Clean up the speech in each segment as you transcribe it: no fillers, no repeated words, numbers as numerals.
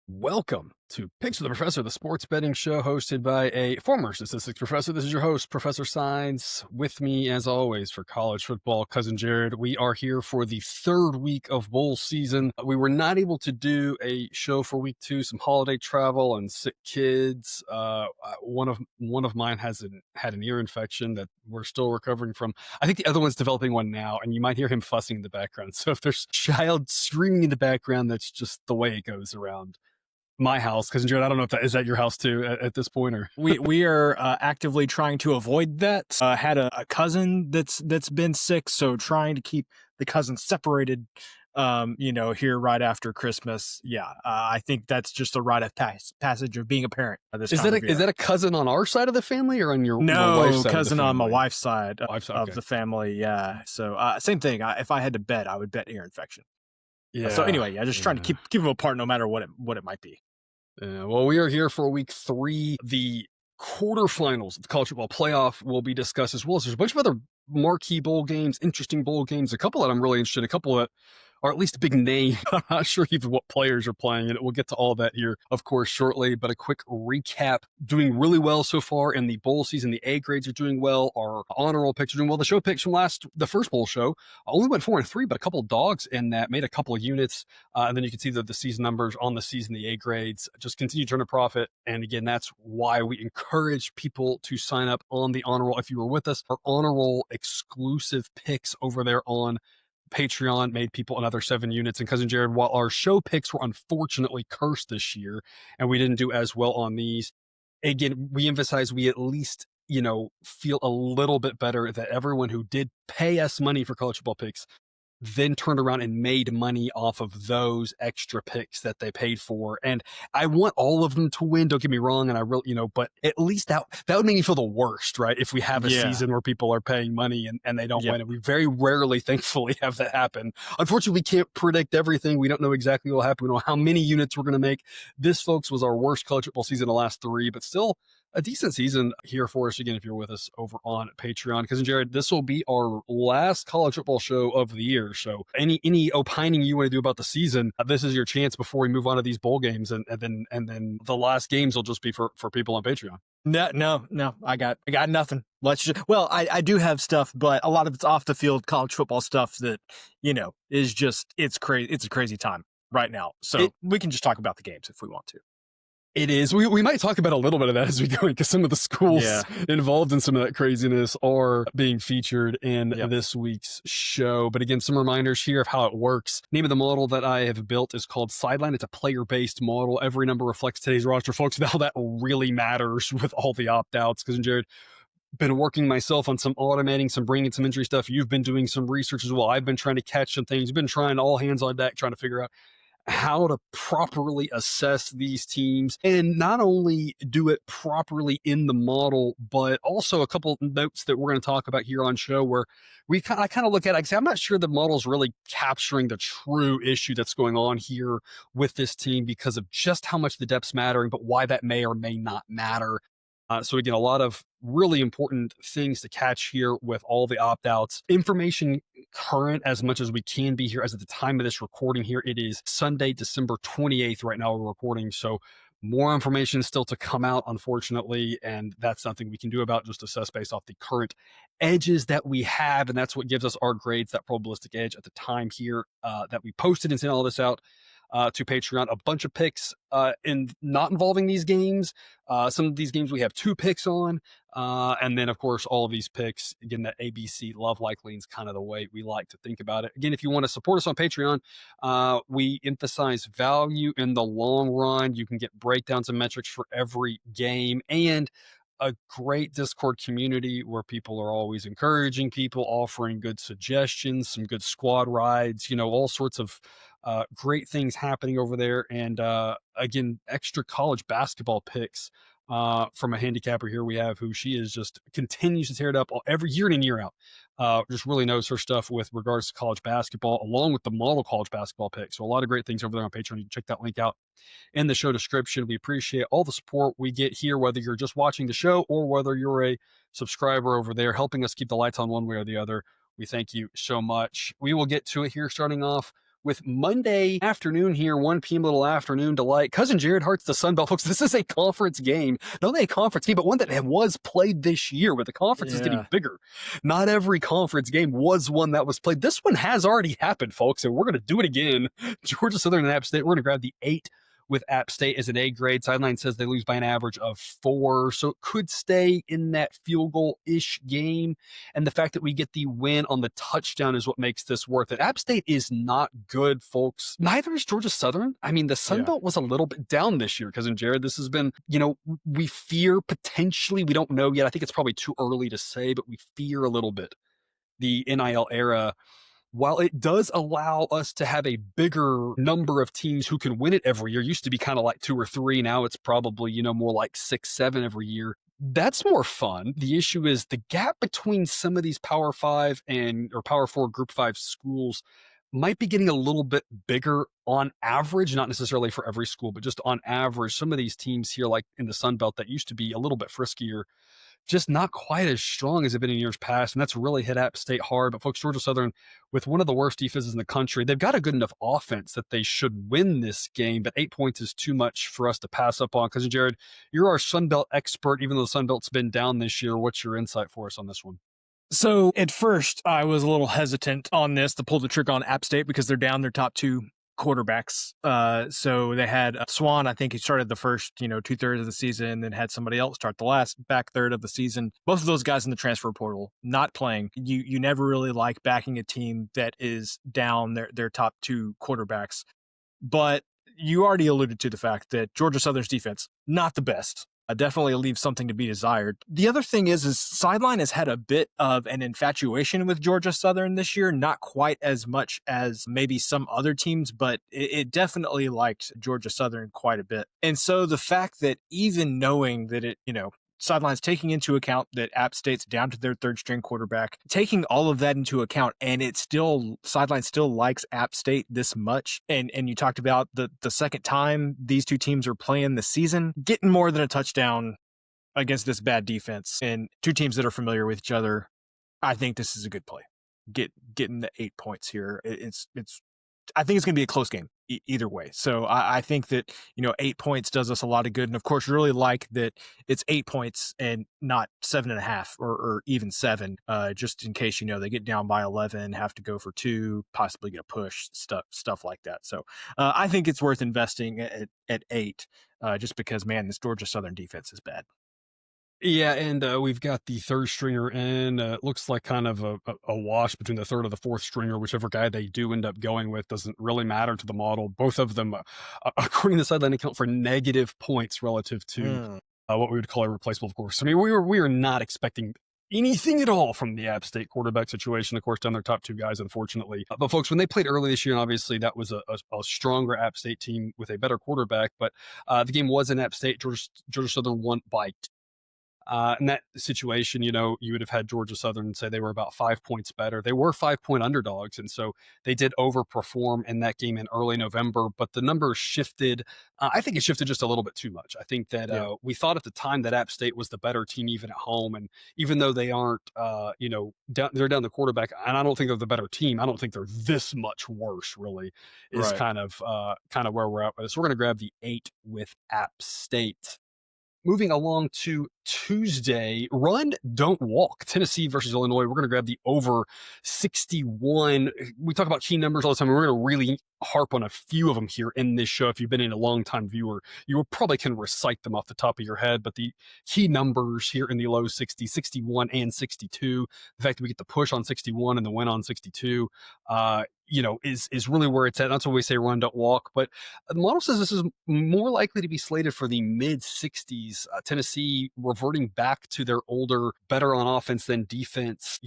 Welcome to Picks with the Professor, the sports betting show hosted by a former statistics professor. This is your host, Professor Science. With me, as always, for college football, Cousin Jared. We are here for the third week of bowl season. We were not able to do a show for week 2, some holiday travel and sick kids. One of mine had an ear infection that we're still recovering from. I think the other one's developing one now, and you might hear him fussing in the background. So if there's a child screaming in the background, that's just the way it goes around my house. Cousin Jared, I don't know if is that your house too at this point, or we are actively trying to avoid that. Had a cousin that's been sick, so trying to keep the cousins separated. Here right after Christmas. Yeah, I think that's just a rite of passage of being a parent. Is that a cousin on our side of the family or on your wife's side cousin of the on my family? wife's side Okay. the family? Yeah. So same thing. If I had to bet, I would bet ear infection. Yeah. So anyway, just trying to keep them apart, no matter what it might be. Well, we are here for week 3. The quarterfinals of the college football playoff will be discussed, as well as there's a bunch of other marquee bowl games, interesting bowl games, a couple that I'm really interested in, a couple that are at least a big name. I'm not sure even what players are playing in it. We'll get to all that here, of course, shortly, but a quick recap. Doing really well so far in the bowl season. The A grades are doing well. Our honor roll picks are doing well. The show picks from the first bowl show only went 4-3, but a couple of dogs in that made a couple of units. And then you can see the season numbers on the season, the A grades just continue to turn a profit. And again, that's why we encourage people to sign up on the honor roll. If you were with us, our honor roll exclusive picks over there on Patreon made people another 7 units. And Cousin Jared, while our show picks were unfortunately cursed this year and we didn't do as well on these, again, we emphasize we at least, feel a little bit better that everyone who did pay us money for college football picks then turned around and made money off of those extra picks that they paid for. And I want all of them to win, don't get me wrong. And I really, but at least that would make me feel the worst, right? If we have a season where people are paying money and they don't win. And we very rarely, thankfully, have that happen. Unfortunately, we can't predict everything. We don't know exactly what will happen. We don't know how many units we're going to make. This, folks, was our worst college football season in the last 3, but still a decent season here for us, again, if you're with us over on Patreon. Cousin Jared, this will be our last college football show of the year. So any opining you want to do about the season, this is your chance before we move on to these bowl games. And then the last games will just be for people on Patreon. No, I got nothing. I do have stuff, but a lot of it's off the field college football stuff that, is just, it's crazy. It's a crazy time right now. So we can just talk about the games if we want to. It is. We might talk about a little bit of that as we go, because some of the schools involved in some of that craziness are being featured in this week's show. But again, some reminders here of how it works. Name of the model that I have built is called Sideline. It's a player-based model. Every number reflects today's roster, folks. Now that really matters with all the opt-outs. Because Jared, been working myself on some automating, some bringing some injury stuff. You've been doing some research as well. I've been trying to catch some things. You've been trying all hands on deck, trying to figure out how to properly assess these teams, and not only do it properly in the model, but also a couple notes that we're going to talk about here on show where I kind of look at it and say, I'm not sure the model's really capturing the true issue that's going on here with this team because of just how much the depth's mattering, but why that may or may not matter. So again, a lot of really important things to catch here with all the opt-outs. Information current as much as we can be here as at the time of this recording here. It is Sunday, December 28th right now we're recording. So more information still to come out, unfortunately, and that's nothing we can do about, just assess based off the current edges that we have, and that's what gives us our grades, that probabilistic edge at the time here that we posted and sent all this out to Patreon. A bunch of picks in not involving these games. Some of these games we have 2 picks on. And then, of course, all of these picks, again, that ABC love like leans kind of the way we like to think about it. Again, if you want to support us on Patreon, we emphasize value in the long run. You can get breakdowns and metrics for every game, and a great Discord community where people are always encouraging people, offering good suggestions, some good squad rides, all sorts of great things happening over there. And again, extra college basketball picks from a handicapper here we have, who she is just continues to tear it up every year in and year out. Just really knows her stuff with regards to college basketball, along with the model college basketball picks. So a lot of great things over there on Patreon. You can check that link out in the show description. We appreciate all the support we get here, whether you're just watching the show or whether you're a subscriber over there, helping us keep the lights on one way or the other. We thank you so much. We will get to it here, starting off with Monday afternoon here, 1 p.m. little afternoon delight. Cousin Jared Hart's the Sun Belt, folks. This is a conference game. Not only a conference game, but one that was played this year, where the conference is getting bigger. Not every conference game was one that was played. This one has already happened, folks, and we're going to do it again. Georgia Southern and App State. We're going to grab the 8 with App State as an A grade. Sideline says they lose by an average of 4, so it could stay in that field goal-ish game. And the fact that we get the win on the touchdown is what makes this worth it. App State is not good, folks. Neither is Georgia Southern. I mean, the Sun Belt was a little bit down this year, Cousin Jared. This has been, we fear potentially, we don't know yet. I think it's probably too early to say, but we fear a little bit the NIL era. While it does allow us to have a bigger number of teams who can win it every year, used to be kind of like 2 or 3. Now it's probably, more like 6, 7 every year. That's more fun. The issue is the gap between some of these Power 5 or Power 4 Group 5 schools might be getting a little bit bigger on average, not necessarily for every school, but just on average. Some of these teams here, like in the Sun Belt, that used to be a little bit friskier, just not quite as strong as they've been in years past, and that's really hit App State hard. But folks, Georgia Southern, with one of the worst defenses in the country, they've got a good enough offense that they should win this game, but 8 points is too much for us to pass up on. Cousin Jared, you're our Sun Belt expert, even though the Sun Belt's been down this year. What's your insight for us on this one? So at first, I was a little hesitant on this to pull the trigger on App State because they're down their top 2 quarterbacks. So they had Swan, I think he started the first, 2/3 of the season, then had somebody else start the last back third of the season. Both of those guys in the transfer portal, not playing. You never really like backing a team that is down their top 2 quarterbacks. But you already alluded to the fact that Georgia Southern's defense, not the best. Definitely leaves something to be desired. The other thing is Sideline has had a bit of an infatuation with Georgia Southern this year, not quite as much as maybe some other teams, but it definitely liked Georgia Southern quite a bit. And so the fact that even knowing that Sideline's taking into account that App State's down to their 3rd string quarterback, taking all of that into account, and Sideline still likes App State this much. And you talked about the second time these two teams are playing this season, getting more than a touchdown against this bad defense and 2 teams that are familiar with each other. I think this is a good play. Getting the 8 points here. I think it's going to be a close game either way. So I think that, 8 points does us a lot of good. And of course, really like that it's 8 points and not 7.5 or even 7, just in case, they get down by 11, have to go for 2, possibly get a push, stuff like that. So I think it's worth investing at 8, just because, man, this Georgia Southern defense is bad. Yeah, and we've got the 3rd stringer in. It looks like kind of a wash between the 3rd or the 4th stringer, whichever guy they do end up going with. Doesn't really matter to the model. Both of them, according to the Sideline, account for negative points relative to what we would call a replaceable, of course. I mean, we are not expecting anything at all from the App State quarterback situation. Of course, down their top 2 guys, unfortunately. But folks, when they played early this year, and obviously that was a stronger App State team with a better quarterback, but the game was in App State. Georgia Southern won by 2. In that situation, you would have had Georgia Southern say they were about 5 points better. They were 5-point underdogs, and so they did overperform in that game in early November, but the numbers shifted. I think it shifted just a little bit too much. I think that we thought at the time that App State was the better team even at home, and even though they aren't, they're down the quarterback, and I don't think they're the better team. I don't think they're this much worse, really, is kind of where we're at with this. So we're going to grab the 8 with App State. Moving along to Tuesday, run, don't walk. Tennessee versus Illinois. We're going to grab the over 61. We talk about key numbers all the time. We're going to really harp on a few of them here in this show. If you've been a long-time viewer, you probably can recite them off the top of your head. But the key numbers here in the low 60s, 61 and 62. The fact that we get the push on 61 and the win on 62, is really where it's at. That's why we say run, don't walk. But the model says this is more likely to be slated for the mid-60s. Tennessee reverting back to their older, better on offense than defense,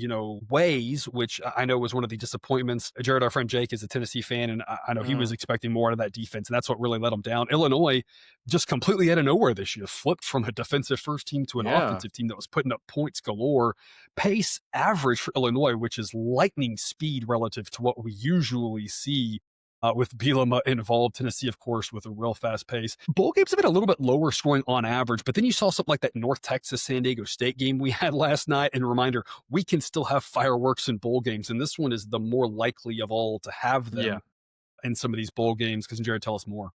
ways, which I know was one of the disappointments. Jared, our friend Jake, is a Tennessee fan, and I know he was expecting more out of that defense, and that's what really let them down. Illinois, just completely out of nowhere this year, flipped from a defensive first team to an offensive team that was putting up points galore. Pace average for Illinois, which is lightning speed relative to what we usually see with Bielema involved. Tennessee, of course, with a real fast pace. Bowl games have been a little bit lower scoring on average, but then you saw something like that North Texas San Diego State game we had last night. And a reminder, we can still have fireworks in bowl games, and this one is the more likely of all to have them. in some of these bowl games? Because Jared, tell us more.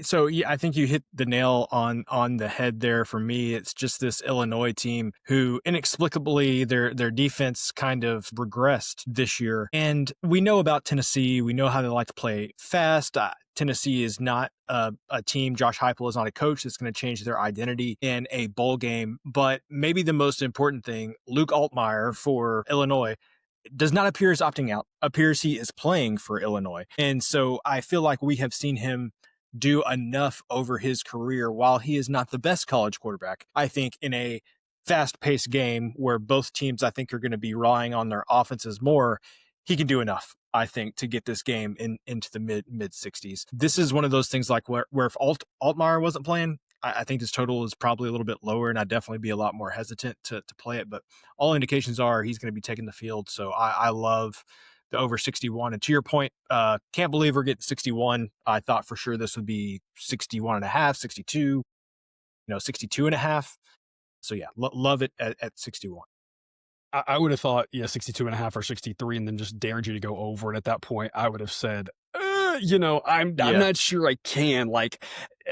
So yeah, I think you hit the nail on the head there. For me, it's just this Illinois team who inexplicably their defense kind of regressed this year. And we know about Tennessee. We know how they like to play fast. Tennessee is not a team. Josh Heupel is not a coach that's going to change their identity in a bowl game. But maybe the most important thing, Luke Altmaier for Illinois does not appear as opting out, appears he is playing for Illinois. And so I feel like we have seen him do enough over his career. While he is not the best college quarterback, I think in a fast-paced game where both teams, I think, are going to be relying on their offenses more, he can do enough, I think, to get this game into the mid 60s. This is one of those things like where if Altmaier wasn't playing, I think this total is probably a little bit lower, and I'd definitely be a lot more hesitant to play it. But all indications are he's going to be taking the field. So I love the over 61. And to your point, can't believe we're getting 61. I thought for sure this would be 61 and a half, 62, 62 and a half. So yeah, love it at 61. I would have thought, 62 and a half or 63, and then just dared you to go over it. At that point, I would have said, I'm not sure I can. Like,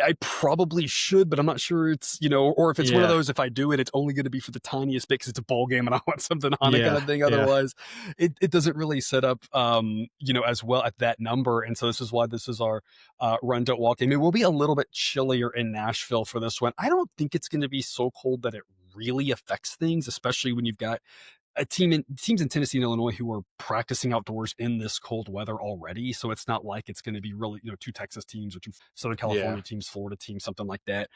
I probably should, but I'm not sure it's, or if it's one of those, if I do it, it's only going to be for the tiniest bit because it's a bowl game and I want something on it kind of thing. Otherwise, it doesn't really set up, as well at that number. And so this is why this is our run, don't walk game. It will be a little bit chillier in Nashville for this one. I don't think it's going to be so cold that it really affects things, especially when you've got teams in Tennessee and Illinois who are practicing outdoors in this cold weather already. So it's not like it's going to be really, two Texas teams or two Southern California teams, Florida teams, something like that.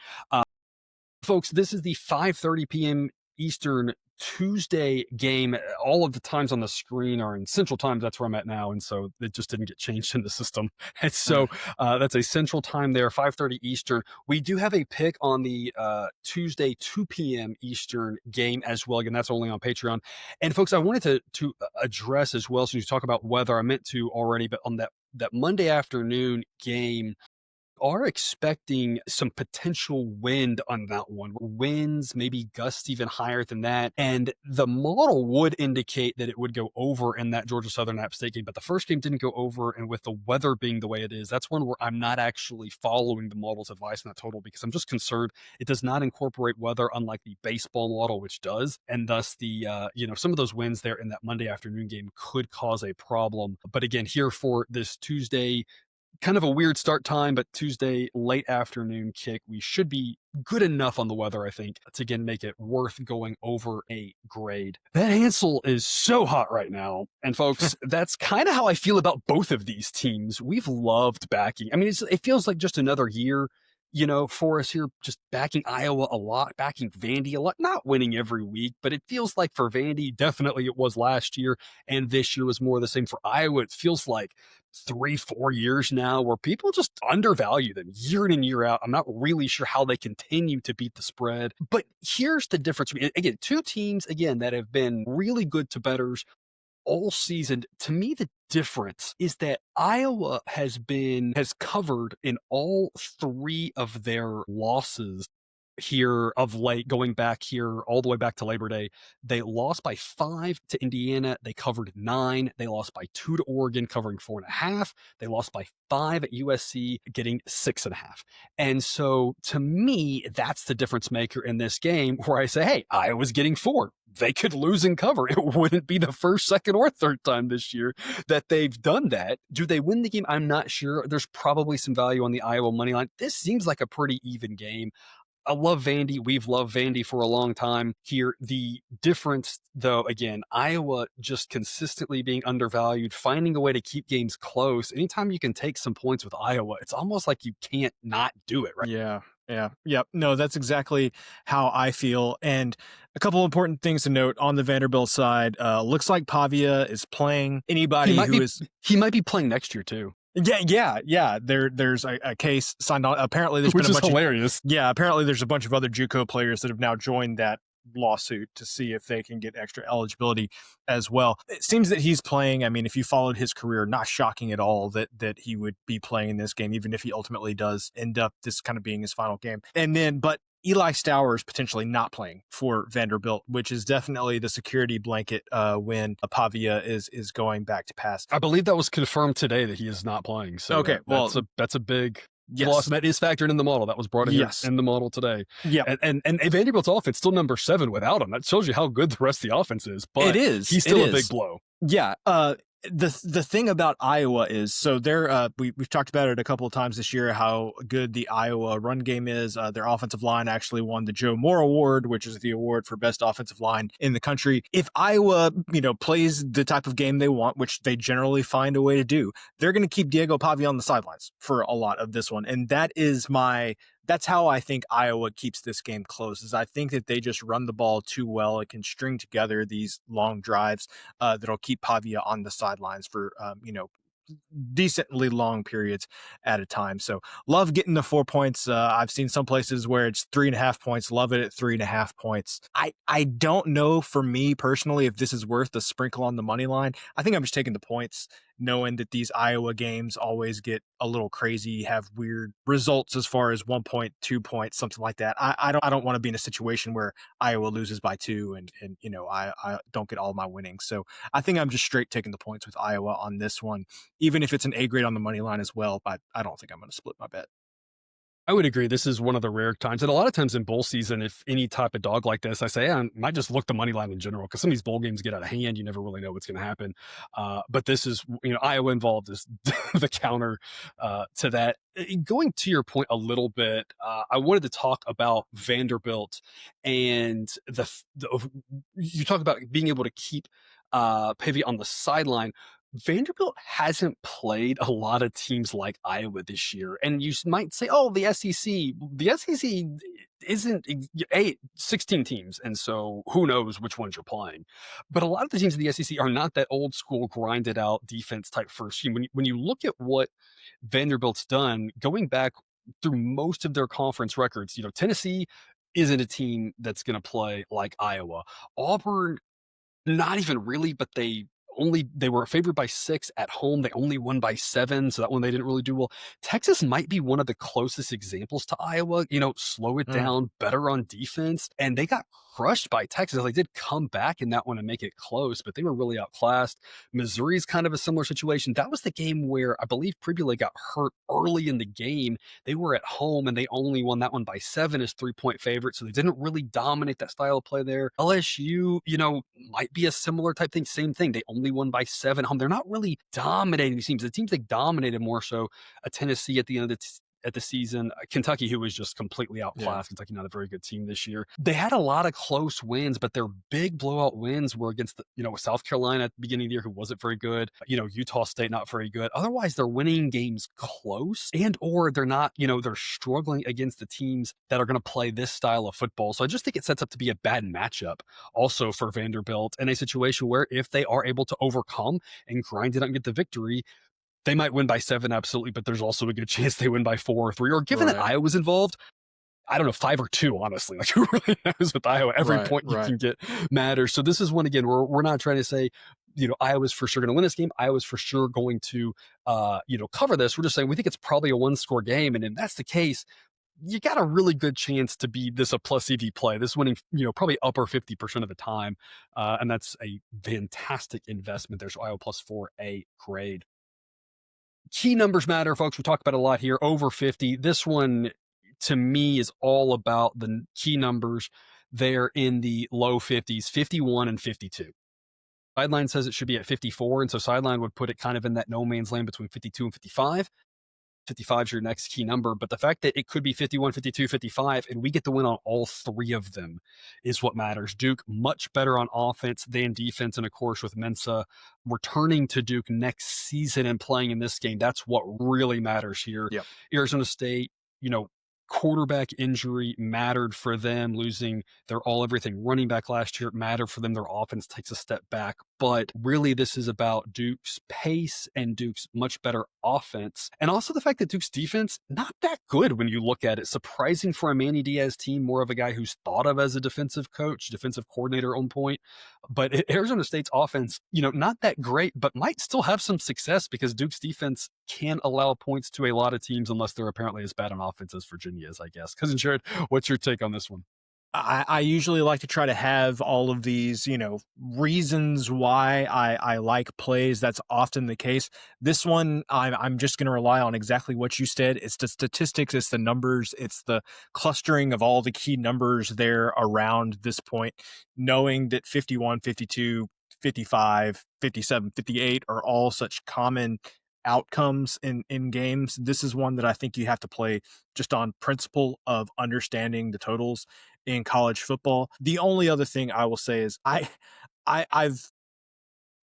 Folks, this is the 5:30 p.m. Eastern Tuesday game. All of the times on the screen are in Central Time. That's where I'm at now. And so it just didn't get changed in the system. And so that's a Central Time there, 5:30 Eastern. We do have a pick on the Tuesday, 2 p.m. Eastern game as well. Again, that's only on Patreon. And folks, I wanted to address as well, since you talk about weather, I meant to already, but on that Monday afternoon game, are expecting some potential wind on that one. Winds, maybe gusts even higher than that. And the model would indicate that it would go over in that Georgia Southern App State game. But the first game didn't go over. And with the weather being the way it is, that's one where I'm not actually following the model's advice in that total, because I'm just concerned it does not incorporate weather, unlike the baseball model, which does. And thus the, some of those winds there in that Monday afternoon game could cause a problem. But again, here for this Tuesday, kind of a weird start time, but Tuesday late afternoon kick, we should be good enough on the weather, I think, to again make it worth going over a grade. That Hansel is so hot right now. And folks, that's kind of how I feel about both of these teams. We've loved backing. I mean, it feels like just another year, for us here, just backing Iowa a lot, backing Vandy a lot, not winning every week, but it feels like for Vandy, definitely it was last year, and this year was more the same for Iowa. It feels like 3-4 years now where people just undervalue them year in and year out. I'm not really sure how they continue to beat the spread, but here's the difference. Again, two teams, that have been really good to bettors all season. To me, the difference is that Iowa has covered in all three of their losses here of late, going back here all the way back to Labor Day. They lost by 5 to Indiana. They covered 9. They lost by 2 to Oregon, covering 4.5. They lost by 5 at USC, getting 6.5. And so to me, that's the difference maker in this game, where I say, hey, Iowa's getting 4. They could lose and cover. It wouldn't be the first, second, or third time this year that they've done that. Do they win the game? I'm not sure. There's probably some value on the Iowa money line. This seems like a pretty even game. I love Vandy. We've loved Vandy for a long time here. The difference, though, again, Iowa just consistently being undervalued, finding a way to keep games close. Anytime you can take some points with Iowa, it's almost like you can't not do it, right? Yeah. No, that's exactly how I feel. And a couple important things to note on the Vanderbilt side. Looks like Pavia is playing. Anybody he might be playing next year too. Yeah. There's a case signed on. Apparently, there's been a bunch hilarious. Apparently, there's a bunch of other JUCO players that have now joined that lawsuit to see if they can get extra eligibility as well. It seems that he's playing. I mean, if you followed his career, not shocking at all that he would be playing in this game, even if he ultimately does end up this kind of being his final game. And then, but Eli Stowers potentially not playing for Vanderbilt, which is definitely the security blanket when Pavia is going back to pass. I believe that was confirmed today that he is not playing. So okay, that's a big yes. loss, and that is factored in the model. That was brought in in the model today. Yeah, and Vanderbilt's offense still number 7 without him. That shows you how good the rest of the offense is. But it is. He's still a big blow. Yeah. The thing about Iowa is, so they're we've talked about it a couple of times this year, how good the Iowa run game is. Their offensive line actually won the Joe Moore Award, which is the award for best offensive line in the country. If Iowa, plays the type of game they want, which they generally find a way to do, they're going to keep Diego Pavia on the sidelines for a lot of this one. And that's how I think Iowa keeps this game close, is I think that they just run the ball too well. It can string together these long drives that'll keep Pavia on the sidelines for, decently long periods at a time. So love getting the 4 points. I've seen some places where it's 3.5 points. Love it at 3.5 points. I don't know, for me personally, if this is worth the sprinkle on the money line. I think I'm just taking the points, knowing that these Iowa games always get a little crazy, have weird results as far as 1 point, 2 points, something like that. I don't want to be in a situation where Iowa loses by 2 and I don't get all my winnings. So I think I'm just straight taking the points with Iowa on this one, even if it's an A grade on the money line as well. But I don't think I'm going to split my bet. I would agree. This is one of the rare times. And a lot of times in bowl season, if any type of dog like this, I say, I might just look the money line in general, because some of these bowl games get out of hand. You never really know what's going to happen. But this is, Iowa involved is the counter to that. Going to your point a little bit, I wanted to talk about Vanderbilt and you talk about being able to keep Pavia on the sideline. Vanderbilt hasn't played a lot of teams like Iowa this year. And you might say, oh, the SEC isn't 16 teams. And so who knows which ones you're playing. But a lot of the teams in the SEC are not that old school, grinded out defense type first team. When you look at what Vanderbilt's done, going back through most of their conference records, Tennessee isn't a team that's going to play like Iowa. Auburn, not even really, but they were favored by 6 at home. They only won by 7, so that one they didn't really do well. Texas might be one of the closest examples to Iowa. Slow it down, better on defense, and they got crushed by Texas. They did come back in that one and make it close, but they were really outclassed. Missouri's kind of a similar situation. That was the game where I believe Pribula got hurt early in the game. They were at home and they only won that one by 7 as 3-point favorites, so they didn't really dominate that style of play there. LSU, might be a similar type thing. Same thing. They only won by 7 home. They're not really dominating these teams. The teams they dominated more so a Tennessee at the end of the season, Kentucky, who was just completely outclassed. Kentucky, not a very good team this year. They had a lot of close wins, but their big blowout wins were against South Carolina at the beginning of the year, who wasn't very good. Utah State, not very good. Otherwise, they're winning games close, or they're not. They're struggling against the teams that are going to play this style of football. So I just think it sets up to be a bad matchup also for Vanderbilt in a situation where if they are able to overcome and grind it out and get the victory, they might win by 7, absolutely, but there's also a good chance they win by 4 or 3. Or given that Iowa's involved, I don't know, 5 or 2, honestly. Like, who really knows with Iowa? Every point you can get matters. So this is one, again, we're not trying to say, Iowa's for sure going to win this game. Iowa's for sure going to, cover this. We're just saying we think it's probably a 1-score game. And if that's the case, you got a really good chance to be this a plus EV play. This winning, probably upper 50% of the time. And that's a fantastic investment there. So Iowa plus 4, A grade. Key numbers matter, folks. We talk about it a lot here. Over 50. This one, to me, is all about the key numbers. They're in the low 50s, 51 and 52. Sideline says it should be at 54, and so Sideline would put it kind of in that no man's land between 52 and 55. 55 is your next key number, but the fact that it could be 51, 52, 55, and we get the win on all 3 of them is what matters. Duke, much better on offense than defense, and of course with Mensa returning to Duke next season and playing in this game, that's what really matters here. Yep. Arizona State, quarterback injury mattered for them. Losing their all-everything running back last year mattered for them. Their offense takes a step back But really, this is about Duke's pace and Duke's much better offense. And also the fact that Duke's defense, not that good when you look at it. Surprising for a Manny Diaz team, more of a guy who's thought of as a defensive coach, defensive coordinator on point. But Arizona State's offense, not that great, but might still have some success because Duke's defense can allow points to a lot of teams unless they're apparently as bad on offense as Virginia is, I guess. Cousin Jared, what's your take on this one? I usually like to try to have all of these, reasons why I like plays. That's often the case. This one, I'm just going to rely on exactly what you said. It's the statistics, it's the numbers, it's the clustering of all the key numbers there around this point, knowing that 51, 52, 55, 57, 58 are all such common outcomes in games. This is one that I think you have to play just on principle of understanding the totals in college football. The only other thing I will say is I've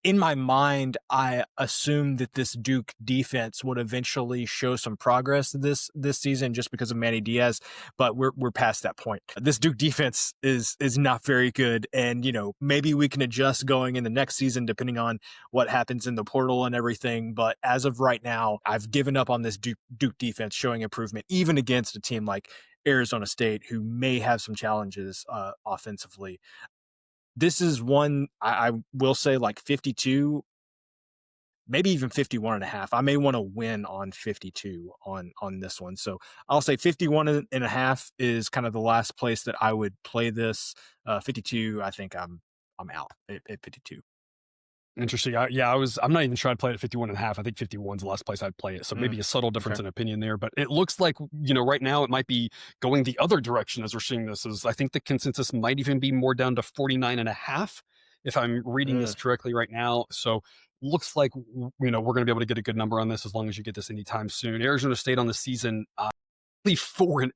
in my mind, I assumed that this Duke defense would eventually show some progress this season just because of Manny Diaz, but we're past that point. This Duke defense is not very good, and maybe we can adjust going in the next season depending on what happens in the portal and everything. But as of right now, I've given up on this Duke defense showing improvement, even against a team like Arizona State, who may have some challenges offensively. This is one I will say, like 52, maybe even 51 and a half. I may want to win on 52 on this one. So I'll say 51 and a half is kind of the last place that I would play this. 52, I think I'm out at 52. Interesting. I'm not even trying to play it at 51 and a half. I think 51 is the last place I'd play it. So maybe a subtle difference in opinion there, but it looks like, right now it might be going the other direction as we're seeing this. Is I think the consensus might even be more down to 49 and a half if I'm reading this correctly right now. So looks like, we're going to be able to get a good number on this as long as you get this anytime soon. Arizona State on the season, 4-8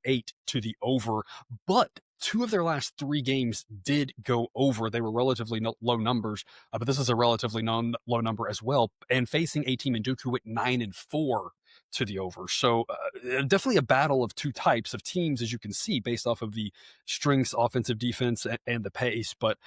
to the over, but 2 of their last 3 games did go over. They were relatively low numbers, but this is a relatively low number as well. And facing a team in Duke who went 9-4 to the over. So definitely a battle of 2 types of teams, as you can see, based off of the strengths, offensive, defense, and the pace. But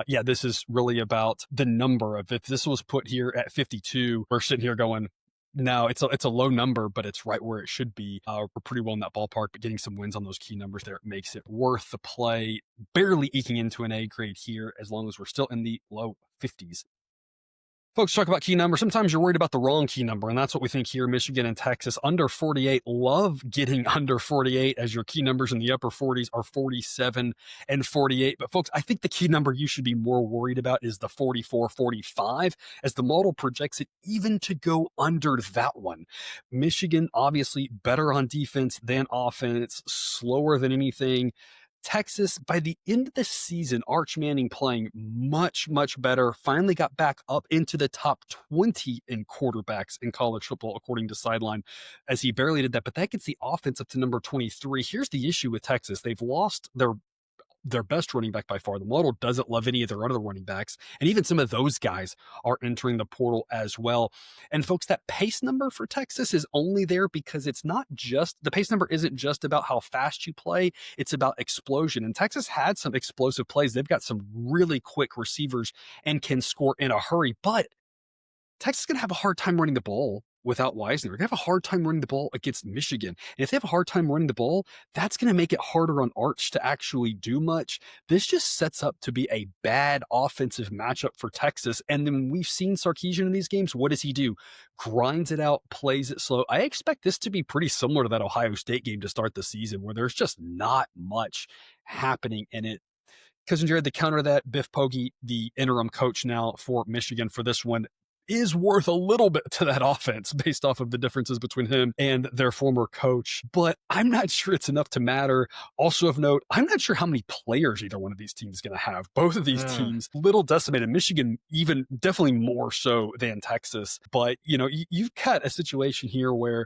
this is really about the number of, if this was put here at 52, we're sitting here going, no, it's a low number, but it's right where it should be. We're pretty well in that ballpark, but getting some wins on those key numbers there makes it worth the play. Barely eking into an A grade here, as long as we're still in the low 50s. Folks talk about key numbers. Sometimes you're worried about the wrong key number, and that's what we think here. Michigan and Texas under 48. Love getting under 48, as your key numbers in the upper 40s are 47 and 48. But folks, I think the key number you should be more worried about is the 44, 45, as the model projects it even to go under that one. Michigan, obviously better on defense than offense, slower than anything. Texas, by the end of the season, Arch Manning playing much, much better, finally got back up into the top 20 in quarterbacks in college football, according to Sideline, as he barely did that. But that gets the offense up to number 23. Here's the issue with Texas. They've lost their best running back by far. The model doesn't love any of their other running backs. And even some of those guys are entering the portal as well. And folks, that pace number for Texas is only there because it's not just, the pace number isn't just about how fast you play. It's about explosion. And Texas had some explosive plays. They've got some really quick receivers and can score in a hurry. But Texas is going to have a hard time running the ball without Wisner. They're going to have a hard time running the ball against Michigan. And if they have a hard time running the ball, that's going to make it harder on Arch to actually do much. This just sets up to be a bad offensive matchup for Texas. And then we've seen Sarkisian in these games. What does he do? Grinds it out, plays it slow. I expect this to be pretty similar to that Ohio State game to start the season, where there's just not much happening in it. Cousin Jared, the counter to that, Biff Poggi, the interim coach now for Michigan for this one, is worth a little bit to that offense based off of the differences between him and their former coach. But I'm not sure it's enough to matter. Also of note, I'm not sure how many players either one of these teams is going to have. Both of these teams, little decimated. Michigan, even definitely more so than Texas. But, you've got a situation here where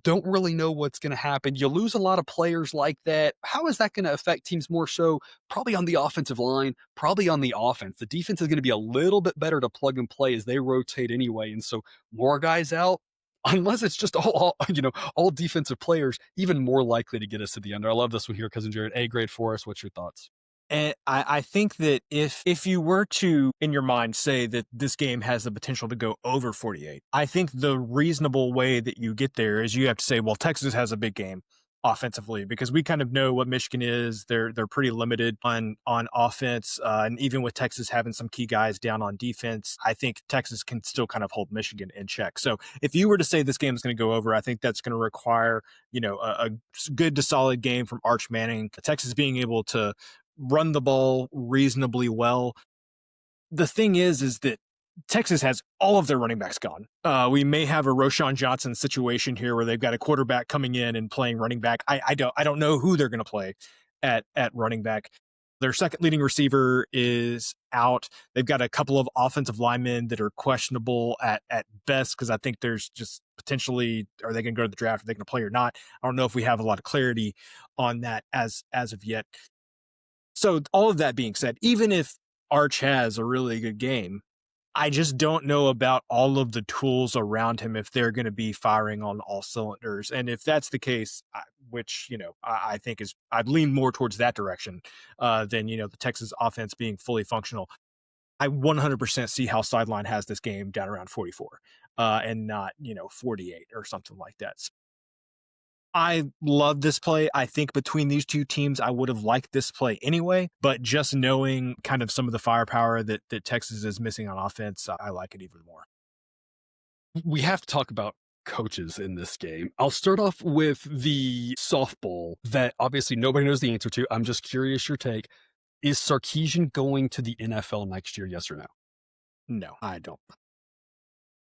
don't really know what's going to happen. You lose a lot of players like that. How is that going to affect teams more so? Probably on the offensive line, probably on the offense. The defense is going to be a little bit better to plug and play as they rotate anyway. And so more guys out, unless it's just all defensive players, even more likely to get us to the under. I love this one here, Cousin Jared. A grade for us. What's your thoughts? And I think that if you were to, in your mind, say that this game has the potential to go over 48, I think the reasonable way that you get there is you have to say, well, Texas has a big game offensively, because we kind of know what Michigan is. They're pretty limited on offense, and even with Texas having some key guys down on defense, I think Texas can still kind of hold Michigan in check. So if you were to say this game is going to go over, I think that's going to require a good to solid game from Arch Manning, Texas being able to run the ball reasonably well. The thing is that Texas has all of their running backs gone. We may have a Roshan Johnson situation here where they've got a quarterback coming in and playing running back. I don't know who they're going to play at running back. Their second leading receiver is out. They've got a couple of offensive linemen that are questionable at best, because I think there's just potentially, are they going to go to the draft? Are they going to play or not? I don't know if we have a lot of clarity on that as of yet. So all of that being said, even if Arch has a really good game, I just don't know about all of the tools around him if they're going to be firing on all cylinders. And if that's the case, which, I think I'd lean more towards that direction than, the Texas offense being fully functional. I 100% see how Sideline has this game down around 44 and not, 48 or something like that. So I love this play. I think between these two teams, I would have liked this play anyway, but just knowing kind of some of the firepower that Texas is missing on offense, I like it even more. We have to talk about coaches in this game. I'll start off with the softball that obviously nobody knows the answer to. I'm just curious your take. Is Sarkisian going to the NFL next year, yes or no? No, I don't.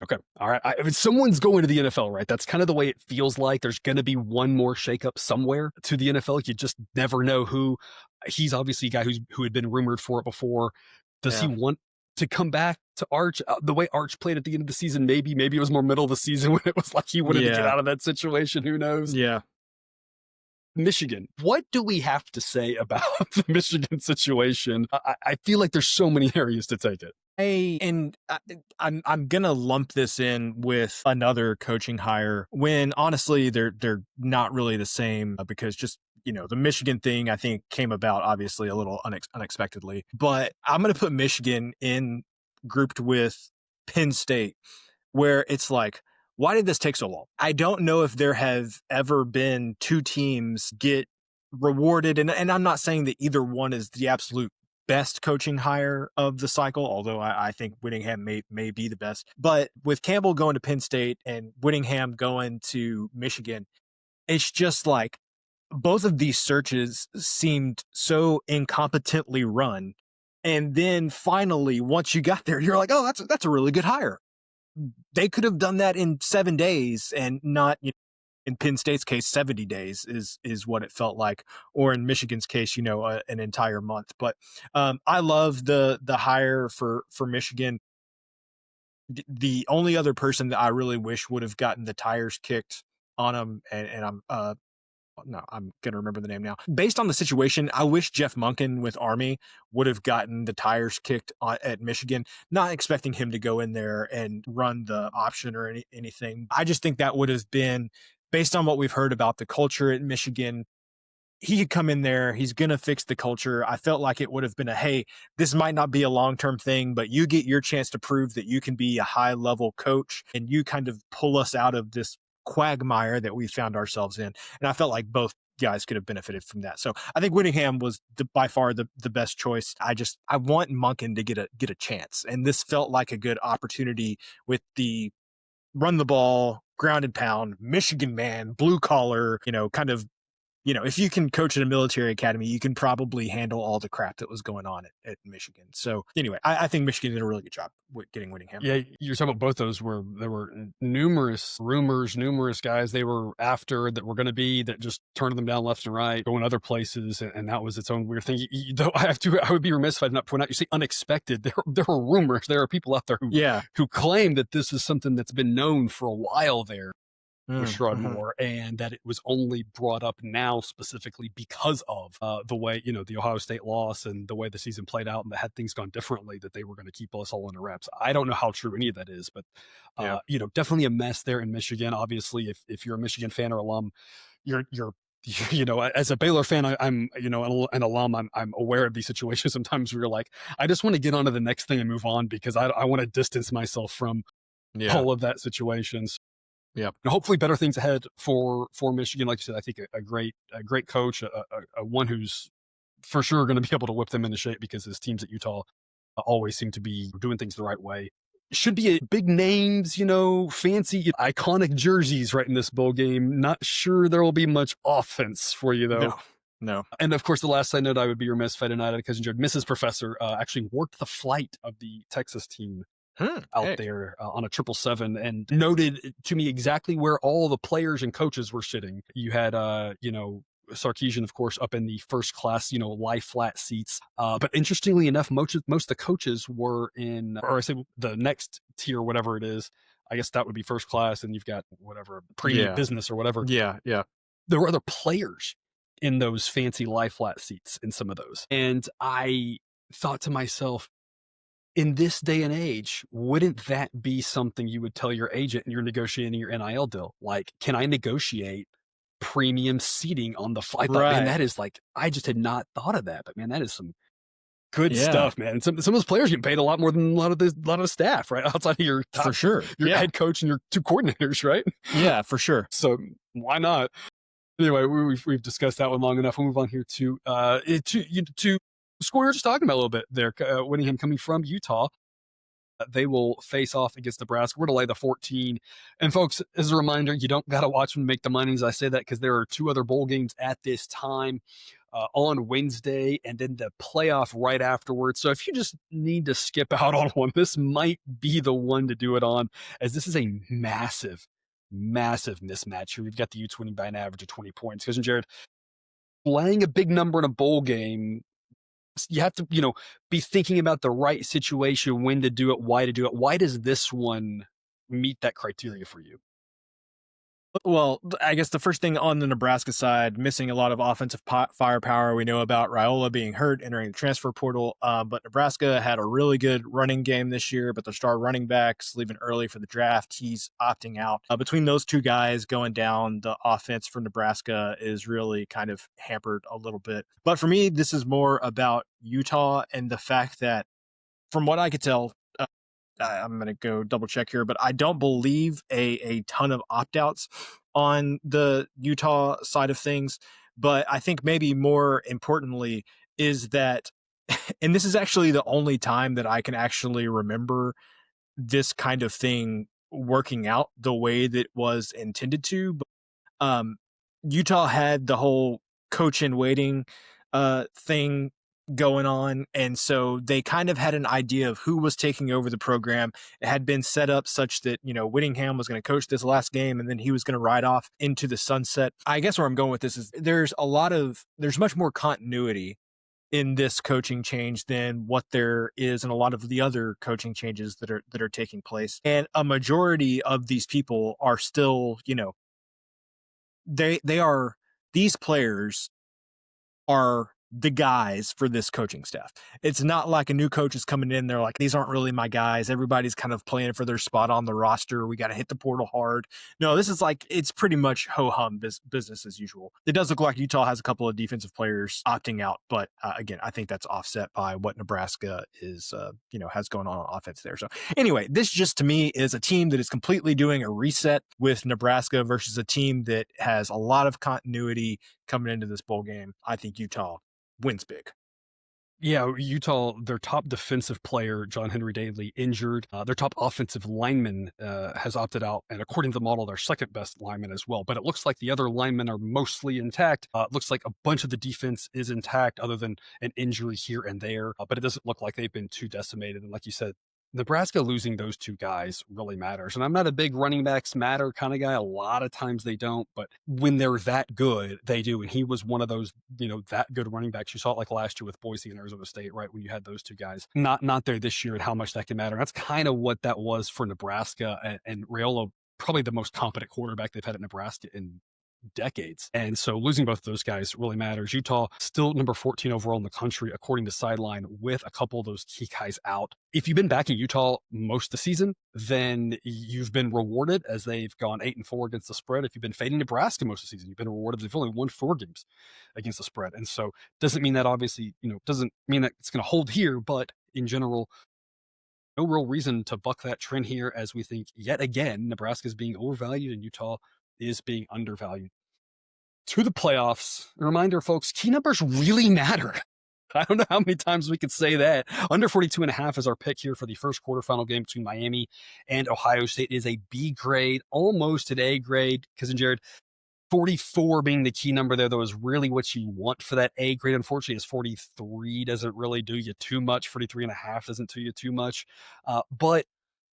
Okay. All right. If someone's going to the NFL, right? That's kind of the way it feels like. There's going to be one more shakeup somewhere to the NFL. You just never know who. He's obviously a guy who had been rumored for it before. Does he want to come back to Arch? The way Arch played at the end of the season, maybe it was more middle of the season when it was like he wanted to get out of that situation. Who knows? Yeah. Michigan. What do we have to say about the Michigan situation? I feel like there's so many areas to take it. I'm gonna lump this in with another coaching hire when honestly they're not really the same, because just the Michigan thing I think came about obviously a little unexpectedly, but I'm gonna put Michigan in grouped with Penn State, where it's like, why did this take so long? I don't know if there have ever been two teams get rewarded, and I'm not saying that either one is the absolute best coaching hire of the cycle, although I think Whittingham may be the best. But with Campbell going to Penn State and Whittingham going to Michigan, it's just like both of these searches seemed so incompetently run. And then finally, once you got there, you're like, oh, that's a really good hire. They could have done that in 7 days and not, in Penn State's case, 70 days is what it felt like, or in Michigan's case, an entire month. But I love the hire for Michigan. The only other person that I really wish would have gotten the tires kicked on him, and I'm going to remember the name now. Based on the situation, I wish Jeff Monken with Army would have gotten the tires kicked at Michigan, not expecting him to go in there and run the option or anything. I just think that would have been, based on what we've heard about the culture at Michigan, he could come in there. He's going to fix the culture. I felt like it would have been hey, this might not be a long-term thing, but you get your chance to prove that you can be a high-level coach, and you kind of pull us out of this quagmire that we found ourselves in. And I felt like both guys could have benefited from that. So I think Whittingham was by far the best choice. I want Monken to get a chance. And this felt like a good opportunity with the run the ball, ground and pound, Michigan man, blue collar, kind of, if you can coach at a military academy, you can probably handle all the crap that was going on at Michigan. So anyway, I think Michigan did a really good job with getting Whittingham. Yeah, you're talking about both those where there were numerous rumors, numerous guys they were after that were going to be, that just turned them down left and right, going other places, and that was its own weird thing. Though I would be remiss if I did not point out, you say unexpected. There were rumors. There are people out there who claim that this is something that's been known for a while there. With Sherrod Moore, and that it was only brought up now specifically because of the way, the Ohio State loss and the way the season played out, and that had things gone differently, that they were going to keep us all under wraps. I don't know how true any of that is, but, definitely a mess there in Michigan. Obviously, if you're a Michigan fan or alum, you're as a Baylor fan, I'm an alum. I'm aware of these situations sometimes where you're like, I just want to get on to the next thing and move on because I want to distance myself from Yeah. all of that situations. Yeah. And hopefully better things ahead for Michigan. Like you said, I think a great coach, a one who's for sure going to be able to whip them into shape because his teams at Utah always seem to be doing things the right way. Should be big names, fancy, iconic jerseys right in this bowl game. Not sure there will be much offense for you, though. No. And of course, the last I note, I would be remiss if I denied it because Mrs. Professor actually worked the flight of the Texas team out there on a 777 and noted to me exactly where all the players and coaches were sitting. You had, Sarkeesian, of course, up in the first class, lie flat seats. But interestingly enough, most of the coaches were in, or I say the next tier, whatever it is. I guess that would be first class, and you've got whatever premium business or whatever. Yeah. There were other players in those fancy lie flat seats in some of those, and I thought to myself, in this day and age, wouldn't that be something you would tell your agent and you're negotiating your NIL deal? Like, can I negotiate premium seating on the flight? I thought, man, that is like, I just had not thought of that, but man, that is some good stuff, man. And some of those players get paid a lot more than a lot of the staff, right? Outside of your top, for sure, your head coach and your two coordinators, right? Yeah, for sure. So why not? Anyway, we've discussed that one long enough. We'll move on here to score we were just talking about a little bit there. Whittingham coming from Utah. They will face off against Nebraska. We're to lay the 14. And folks, as a reminder, you don't got to watch them make the money. As I say that because there are two other bowl games at this time on Wednesday and then the playoff right afterwards. So if you just need to skip out on one, this might be the one to do it on, as this is a massive mismatch here. We've got the Utes winning by an average of 20 points. Because, Jared, laying a big number in a bowl game, you have to, be thinking about the right situation, when to do it, why to do it. Why does this one meet that criteria for you? Well, I guess the first thing on the Nebraska side, missing a lot of offensive firepower. We know about Raiola being hurt, entering the transfer portal, but Nebraska had a really good running game this year, but their star running back's leaving early for the draft. He's opting out. Between those two guys going down, the offense for Nebraska is really kind of hampered a little bit. But for me, this is more about Utah and the fact that, from what I could tell, I'm going to go double check here, but I don't believe a ton of opt-outs on the Utah side of things. But I think maybe more importantly is that, and this is actually the only time that I can actually remember this kind of thing working out the way that was intended to. But, Utah had the whole coach in waiting thing going on, and so they kind of had an idea of who was taking over the program. It had been set up such that Whittingham was going to coach this last game and then he was going to ride off into the sunset. I guess where I'm going with this is there's much more continuity in this coaching change than what there is in a lot of the other coaching changes that are taking place, and a majority of these people are still these players are the guys for this coaching staff. It's not like a new coach is coming in. They're like, these aren't really my guys. Everybody's kind of playing for their spot on the roster. We got to hit the portal hard. No, this is like, it's pretty much ho-hum business as usual. It does look like Utah has a couple of defensive players opting out, but again, I think that's offset by what Nebraska is, has going on offense there. So anyway, this just to me is a team that is completely doing a reset with Nebraska versus a team that has a lot of continuity coming into this bowl game. I think Utah wins big. Yeah, Utah, their top defensive player, John Henry Daly, injured. Their top offensive lineman has opted out, and according to the model, their second best lineman as well. But it looks like the other linemen are mostly intact. It looks like a bunch of the defense is intact other than an injury here and there. But it doesn't look like they've been too decimated. And like you said, Nebraska losing those two guys really matters. And I'm not a big running backs matter kind of guy. A lot of times they don't, but when they're that good, they do. And he was one of those, that good running backs. You saw it like last year with Boise and Arizona State, right? When you had those two guys not there this year, and how much that can matter. And that's kind of what that was for Nebraska, and Raiola, probably the most competent quarterback they've had at Nebraska in decades. And so losing both of those guys really matters. Utah still number 14 overall in the country, according to Sideline, with a couple of those key guys out. If you've been backing Utah most of the season, then you've been rewarded as they've gone 8-4 against the spread. If you've been fading Nebraska most of the season, you've been rewarded. They've only won 4 games against the spread. And so doesn't mean that obviously, doesn't mean that it's going to hold here, but in general, no real reason to buck that trend here, as we think yet again Nebraska is being overvalued and Utah is being undervalued. To the playoffs, a reminder, folks, key numbers really matter. I don't know how many times we could say that. Under 42.5 is our pick here for the first quarterfinal game between Miami and Ohio State. It is a B grade, almost an A grade. Cousin Jared, 44 being the key number there, though, is really what you want for that A grade. Unfortunately, is 43 doesn't really do you too much. 43.5 doesn't do you too much. But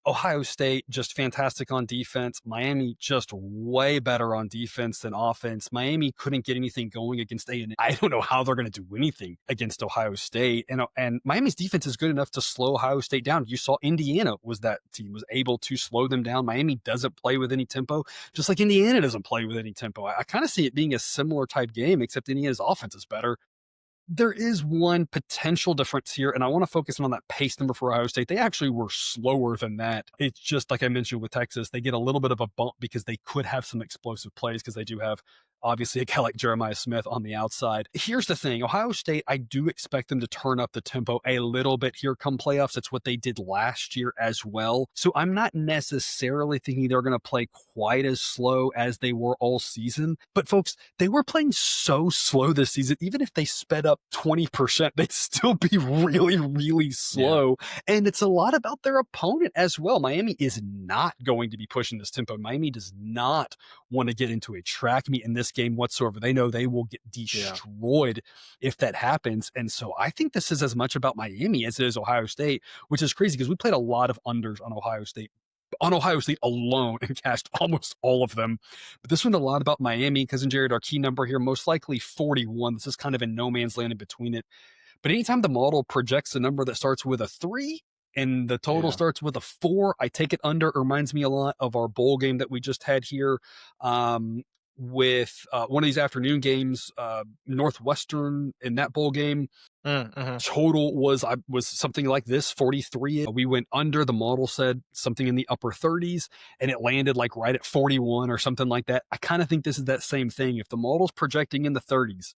Ohio State, just fantastic on defense. Miami, just way better on defense than offense. Miami couldn't get anything going against A&M. I don't know how they're going to do anything against Ohio State. And Miami's defense is good enough to slow Ohio State down. You saw Indiana was able to slow them down. Miami doesn't play with any tempo, just like Indiana doesn't play with any tempo. I kind of see it being a similar type game, except Indiana's offense is better. There is one potential difference here, and I want to focus on that pace number for Ohio State. They actually were slower than that. It's just like I mentioned with Texas, they get a little bit of a bump because they could have some explosive plays because they do have, obviously, a guy like Jeremiah Smith on the outside. Here's the thing. Ohio State, I do expect them to turn up the tempo a little bit here come playoffs. It's what they did last year as well. So I'm not necessarily thinking they're going to play quite as slow as they were all season. But folks, they were playing so slow this season. Even if they sped up 20%, they'd still be really, really slow. Yeah. And it's a lot about their opponent as well. Miami is not going to be pushing this tempo. Miami does not want to get into a track meet in this game whatsoever. They know they will get destroyed if that happens. And so I think this is as much about Miami as it is Ohio State, which is crazy because we played a lot of unders on Ohio State alone and cashed almost all of them. But this one's a lot about Miami. Cousin Jared, our key number here, most likely 41. This is kind of in no man's land in between it. But anytime the model projects a number that starts with a 3 and the total starts with a 4, I take it under. It reminds me a lot of our bowl game that we just had here with one of these afternoon games, Northwestern in that bowl game. Total was something like this, 43. We went under. The model said something in the upper 30s, and it landed like right at 41 or something like that. I kind of think this is that same thing. If the model's projecting in the 30s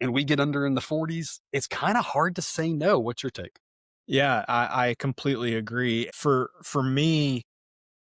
and we get under in the 40s, it's kind of hard to say no. What's your take? Yeah, I completely agree. For me,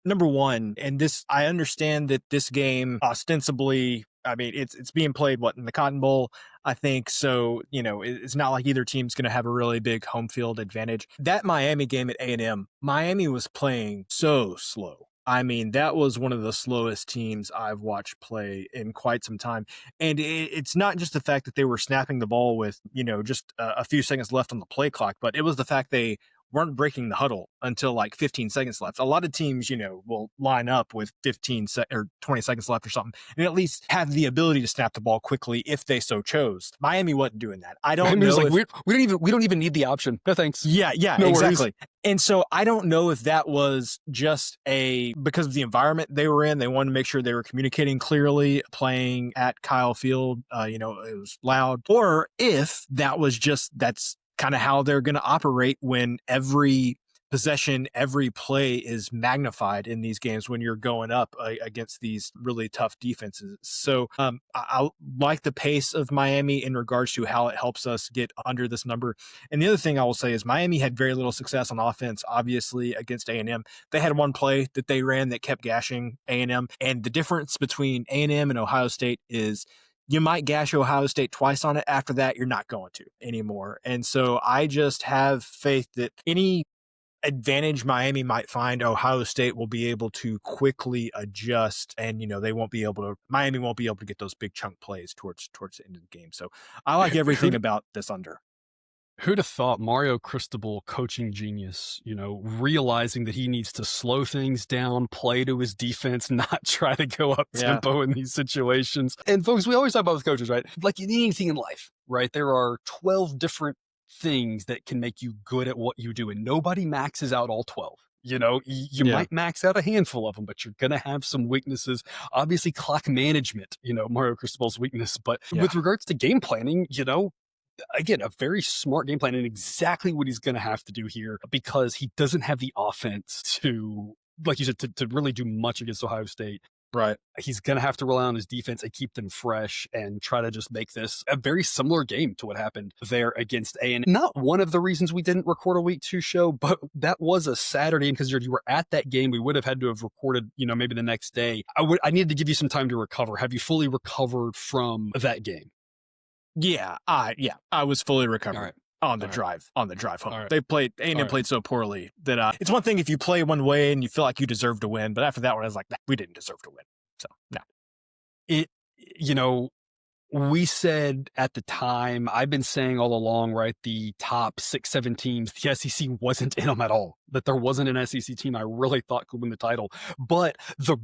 number one, and this, I understand that this game ostensibly, I mean, it's being played in the Cotton Bowl, I think. So, it's not like either team's going to have a really big home field advantage. That Miami game at A&M, Miami was playing so slow. I mean, that was one of the slowest teams I've watched play in quite some time. And it's not just the fact that they were snapping the ball with, just a few seconds left on the play clock, but it was the fact they weren't breaking the huddle until like 15 seconds left. A lot of teams, will line up with 15 or 20 seconds left or something and at least have the ability to snap the ball quickly if they so chose. Miami wasn't doing that. I don't know. Like, we don't even need the option. No thanks. Yeah, no exactly. Worries. And so I don't know if that was just because of the environment they were in. They wanted to make sure they were communicating clearly, playing at Kyle Field. It was loud, or if that was that's kind of how they're going to operate when every possession, every play is magnified in these games when you're going up against these really tough defenses. So I like the pace of Miami in regards to how it helps us get under this number. And the other thing I will say is Miami had very little success on offense, obviously, against A&M. They had one play that they ran that kept gashing A&M. And the difference between A&M and Ohio State is you might gash Ohio State twice on it. After that, you're not going to anymore. And so I just have faith that any advantage Miami might find, Ohio State will be able to quickly adjust, and Miami won't be able to get those big chunk plays towards the end of the game. So I like everything about this under. Who'd have thought Mario Cristobal, coaching genius, realizing that he needs to slow things down, play to his defense, not try to go up tempo in these situations. And folks, we always talk about with coaches, right? Like anything in life, right? There are 12 different things that can make you good at what you do, and nobody maxes out all 12. You Yeah. might max out a handful of them, but you're going to have some weaknesses. Obviously, clock management, Mario Cristobal's weakness. But Yeah. with regards to game planning, again, a very smart game plan and exactly what he's going to have to do here because he doesn't have the offense to, like you said, to really do much against Ohio State. Right. He's going to have to rely on his defense and keep them fresh and try to just make this a very similar game to what happened there against A&M. Not one of the reasons we didn't record a week 2 show, but that was a Saturday because you were at that game. We would have had to have recorded, maybe the next day. I needed to give you some time to recover. Have you fully recovered from that game? Yeah, I was fully recovered. All right. On the drive home. Right. They played A&M played so poorly that it's one thing if you play one way and you feel like you deserve to win, but after that one I was like, nah, we didn't deserve to win. So no. We said at the time, I've been saying all along, right, the top 6-7 teams, the SEC wasn't in them at all. That there wasn't an SEC team I really thought could win the title. But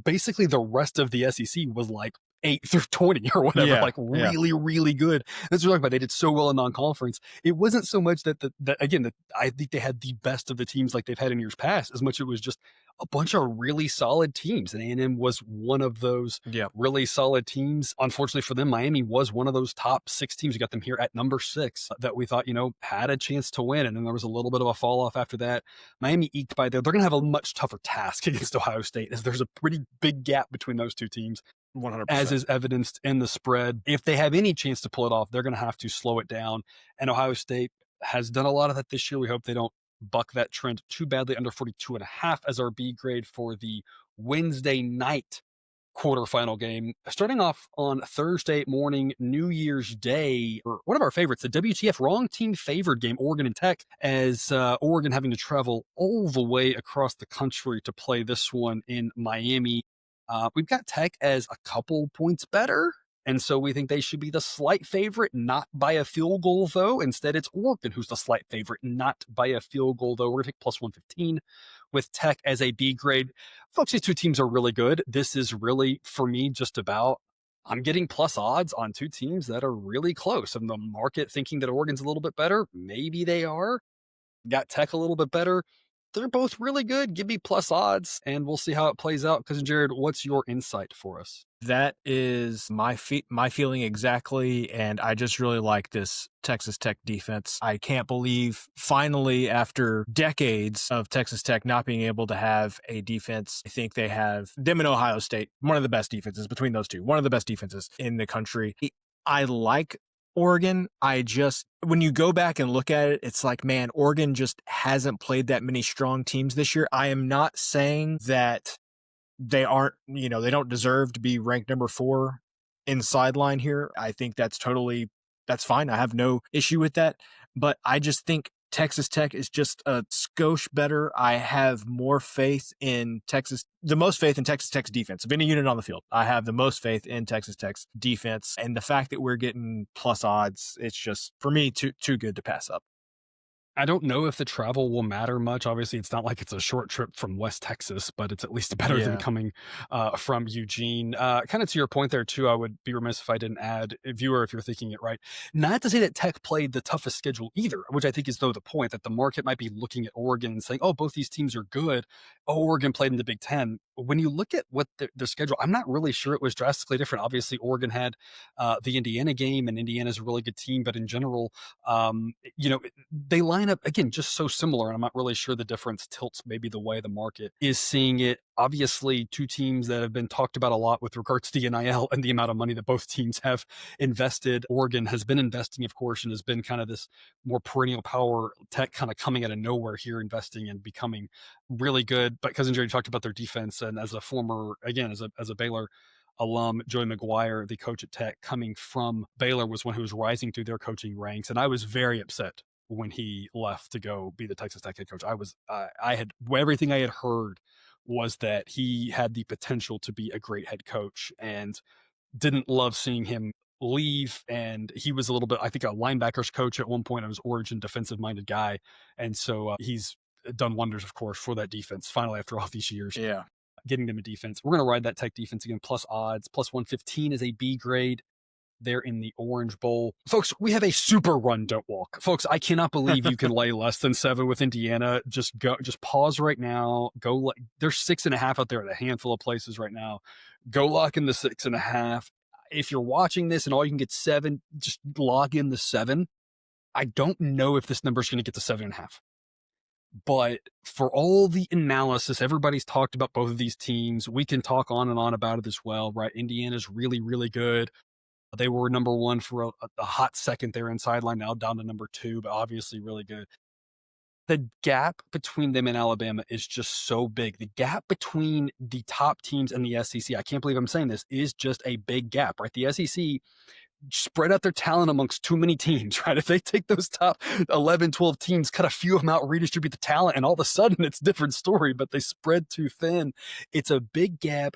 basically the rest of the SEC was like 8 through 20 or whatever, really, really good. That's what we're talking about. They did so well in non-conference. It wasn't so much that I think they had the best of the teams like they've had in years past, as much as it was just a bunch of really solid teams. And A&M was one of those really solid teams. Unfortunately for them, Miami was one of those top 6 teams. We got them here at number 6 that we thought, had a chance to win. And then there was a little bit of a fall off after that. Miami eked by there. They're going to have a much tougher task against Ohio State as there's a pretty big gap between those two teams. 100%. As is evidenced in the spread. If they have any chance to pull it off, they're going to have to slow it down. And Ohio State has done a lot of that this year. We hope they don't buck that trend too badly. Under 42.5 as our B grade for the Wednesday night quarterfinal game. Starting off on Thursday morning, New Year's Day, or one of our favorites, the WTF wrong team favored game, Oregon and Tech, as Oregon having to travel all the way across the country to play this one in Miami. We've got Tech as a couple points better, and so we think they should be the slight favorite, not by a field goal, though. Instead, it's Oregon who's the slight favorite, not by a field goal, though. We're going to take plus 115 with Tech as a B grade. Folks, these two teams are really good. This is really, for me, just about I'm getting plus odds on two teams that are really close. And the market thinking that Oregon's a little bit better, maybe they are. Got Tech a little bit better. They're both really good. Give me plus odds, and we'll see how it plays out. Cousin Jared, what's your insight for us? That is my feeling exactly, and I just really like this Texas Tech defense. I can't believe finally, after decades of Texas Tech not being able to have a defense, I think they have them and Ohio State, one of the best defenses between those two, one of the best defenses in the country. I like Oregon. When you go back and look at it, it's like, man, Oregon just hasn't played that many strong teams this year. I am not saying that they aren't, they don't deserve to be ranked number 4 in sideline here. I think that's fine. I have no issue with that. But I just think Texas Tech is just a skosh better. I have more faith in the most faith in Texas Tech's defense of any unit on the field. I have the most faith in Texas Tech's defense. And the fact that we're getting plus odds, it's just, for me, too good to pass up. I don't know if the travel will matter much. Obviously, it's not like it's a short trip from West Texas, but it's at least better than coming from Eugene. Kind of to your point there, too, I would be remiss if I didn't add, viewer, if you're thinking it right. Not to say that Tech played the toughest schedule either, which I think is, though, the point, that the market might be looking at Oregon and saying, oh, both these teams are good. Oh, Oregon played in the Big Ten. When you look at what their schedule, I'm not really sure it was drastically different. Obviously, Oregon had the Indiana game, and Indiana's a really good team, but in general, they line up, again, just so similar, and I'm not really sure the difference tilts maybe the way the market is seeing it. Obviously, two teams that have been talked about a lot with regards to the NIL and the amount of money that both teams have invested. Oregon has been investing, of course, and has been kind of this more perennial power. Tech kind of coming out of nowhere here, investing and becoming really good. But Cousin Jerry talked about their defense, and as a former, again, as a Baylor alum, Joey McGuire, the coach at Tech, coming from Baylor, was one who was rising through their coaching ranks, and I was very upset when he left to go be the Texas Tech head coach. Everything I had heard was that he had the potential to be a great head coach, and didn't love seeing him leave. And he was a little bit, I think, a linebackers coach at one point. I was Origin defensive minded guy, and so he's done wonders, of course, for that defense. Finally, after all these years, getting them a defense. We're going to ride that Tech defense again, plus odds, plus 115 is a B grade. there in the Orange Bowl. Folks, we have a super run, don't walk. Folks, I cannot believe you can lay less than 7 with Indiana. Just pause right now. There's 6.5 out there at a handful of places right now. Go lock in the 6.5. If you're watching this and all you can get 7, just log in the 7. I don't know if this number is going to get to 7.5. But for all the analysis, everybody's talked about both of these teams. We can talk on and on about it as well, right? Indiana's really, really good. They were number 1 for a hot second there in sideline, now down to number 2, but obviously really good. The gap between them and Alabama is just so big. The gap between the top teams and the SEC, I can't believe I'm saying this, is just a big gap, right? The SEC spread out their talent amongst too many teams, right? If they take those top 11, 12 teams, cut a few of them out, redistribute the talent, and all of a sudden it's a different story, but they spread too thin. It's a big gap.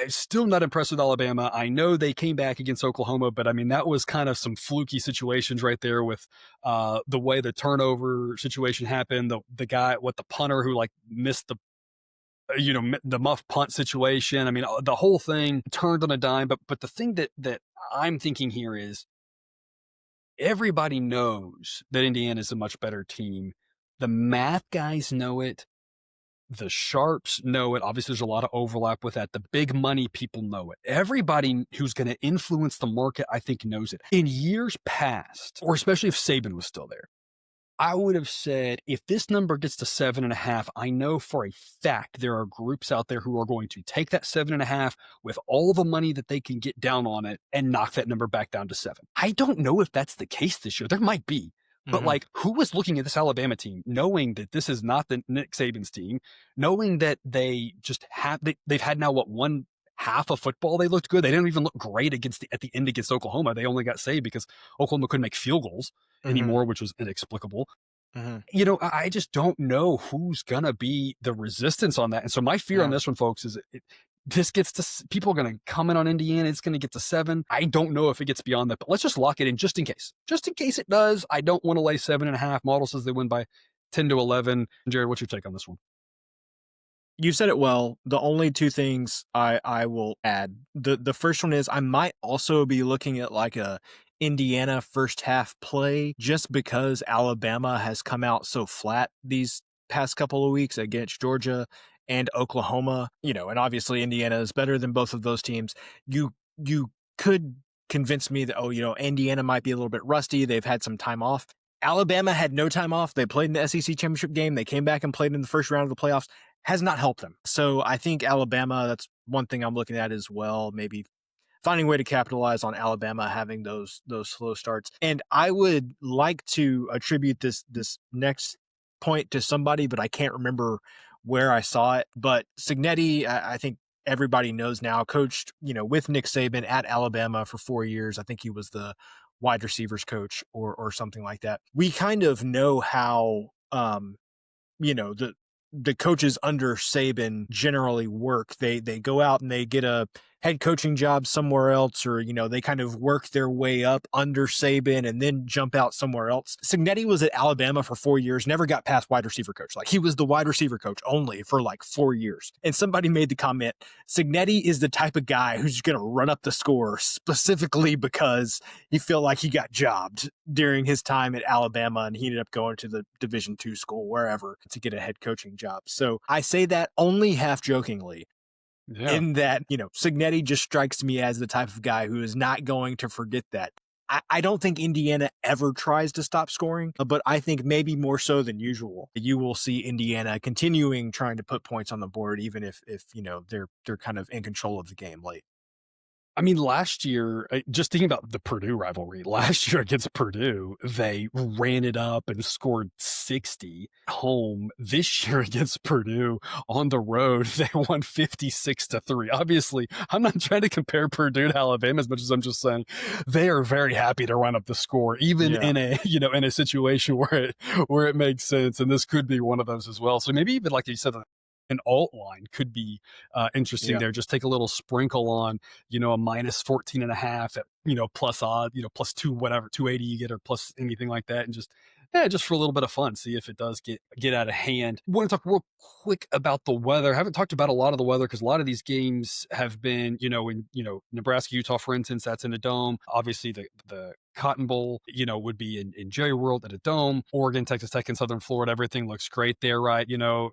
I'm still not impressed with Alabama. I know they came back against Oklahoma, but I mean, that was kind of some fluky situations right there with the way the turnover situation happened. The guy, the punter who missed the muff punt situation. I mean, the whole thing turned on a dime. But the thing that I'm thinking here is everybody knows that Indiana is a much better team. The math guys know it. The sharps know it. Obviously, there's a lot of overlap with that. The big money people know it. Everybody who's going to influence the market, I think, knows it. In years past, or especially if Saban was still there, I would have said if this number gets to 7.5, I know for a fact there are groups out there who are going to take that 7.5 with all the money that they can get down on it and knock that number back down to 7. I don't know if that's the case this year. There might be. But who was looking at this Alabama team, knowing that this is not the Nick Saban's team, knowing that they just they've had now one half of football they looked good. They didn't even look great at the end against Oklahoma. They only got saved because Oklahoma couldn't make field goals anymore, which was inexplicable. I just don't know who's gonna be the resistance on that. And so my fear on this one, folks, is this gets to people are going to come in on Indiana. It's going to get to 7. I don't know if it gets beyond that, but let's just lock it in just in case. Just in case it does. I don't want to lay 7.5. Model says they win by 10 to 11. Jared, what's your take on this one? You said it well. The only 2 things I will add. The first one is I might also be looking at like a Indiana first half play just because Alabama has come out so flat these past couple of weeks against Georgia and Oklahoma, and obviously Indiana is better than both of those teams. You could convince me that, Indiana might be a little bit rusty. They've had some time off. Alabama had no time off. They played in the SEC championship game. They came back and played in the first round of the playoffs. Has not helped them. So I think Alabama, that's one thing I'm looking at as well. Maybe finding a way to capitalize on Alabama having those slow starts. And I would like to attribute this next point to somebody, but I can't remember where I saw it. But Cignetti, I think everybody knows now, coached, with Nick Saban at Alabama for 4 years. I think he was the wide receivers coach or something like that. We kind of know how, the coaches under Saban generally work. They go out and they get a head coaching job somewhere else, or, they kind of work their way up under Saban and then jump out somewhere else. Cignetti was at Alabama for 4 years, never got past wide receiver coach. He was the wide receiver coach only for 4 years. And somebody made the comment, Cignetti is the type of guy who's going to run up the score specifically because he felt like he got jobbed during his time at Alabama and he ended up going to the Division II school, wherever, to get a head coaching job. So I say that only half jokingly. Yeah. In that, Cignetti just strikes me as the type of guy who is not going to forget that. I don't think Indiana ever tries to stop scoring, but I think maybe more so than usual. You will see Indiana continuing trying to put points on the board, even if they're kind of in control of the game late. I mean, last year, just thinking about the Purdue rivalry, last year against Purdue, they ran it up and scored 60 home. This year against Purdue on the road, they won 56-3. Obviously, I'm not trying to compare Purdue to Alabama as much as I'm just saying they are very happy to run up the score, even in a situation where it makes sense. And this could be one of those as well. So maybe even like you said, an alt line could be interesting there. Just take a little sprinkle on, a minus 14.5 at, plus odd, plus 2, whatever, 280 you get or plus anything like that. And just Yeah, just for a little bit of fun, see if it does get out of hand. I want to talk real quick about the weather. I haven't talked about a lot of the weather because a lot of these games have been, in Nebraska, Utah, for instance, that's in a dome. Obviously, the Cotton Bowl, would be in Jerry World at a dome. Oregon, Texas Tech, and Southern Florida, everything looks great there, right?